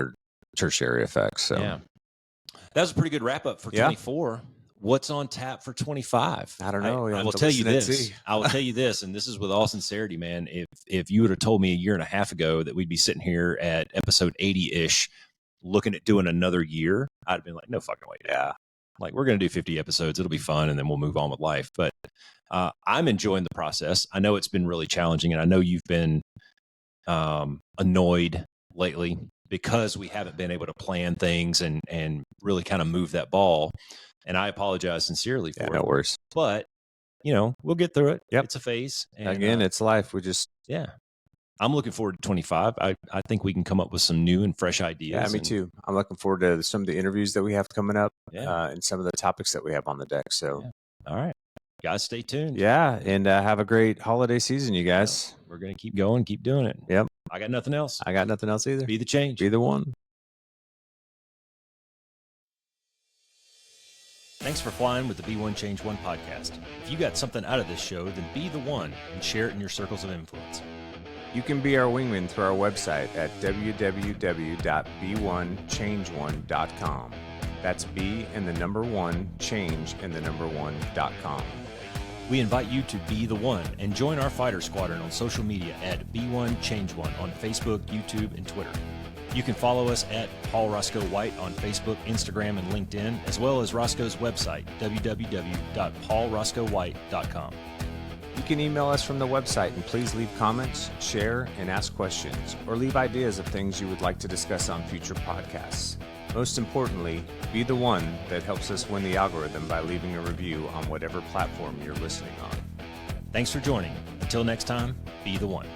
tertiary effects. So that was a pretty good wrap up for 24. What's on tap for 25? I don't know. I will tell you this. I will tell you this, and this is with all sincerity, man. If you would have told me a year and a half ago that we'd be sitting here at episode 80-ish looking at doing another year, I'd have been like, no fucking way. Yeah. Like, we're going to do 50 episodes. It'll be fun, and then we'll move on with life. But I'm enjoying the process. I know it's been really challenging, and I know you've been annoyed lately because we haven't been able to plan things and really kind of move that ball. And I apologize sincerely for it. No worries. But, we'll get through it. Yep. It's a phase. And, again, it's life. We just... Yeah. I'm looking forward to 25. I think we can come up with some new and fresh ideas. Yeah, me too. I'm looking forward to some of the interviews that we have coming up and some of the topics that we have on the deck. So, all right. Guys, stay tuned. Yeah, and have a great holiday season, you guys. We're going to keep going, keep doing it. Yep. I got nothing else. I got nothing else either. Be the change. Be the one. Thanks for flying with the Be One Change One podcast. If you got something out of this show, then be the one and share it in your circles of influence. You can be our wingman through our website at www.be1change1.com. That's B and the number 1, change and the number 1.com. We invite you to be the one and join our fighter squadron on social media at Be1Change1 on Facebook, YouTube, and Twitter. You can follow us at Paul Roscoe White on Facebook, Instagram, and LinkedIn, as well as Roscoe's website, www.paulroscoewhite.com. You can email us from the website, and please leave comments, share, and ask questions, or leave ideas of things you would like to discuss on future podcasts. Most importantly, be the one that helps us win the algorithm by leaving a review on whatever platform you're listening on. Thanks for joining. Until next time, be the one.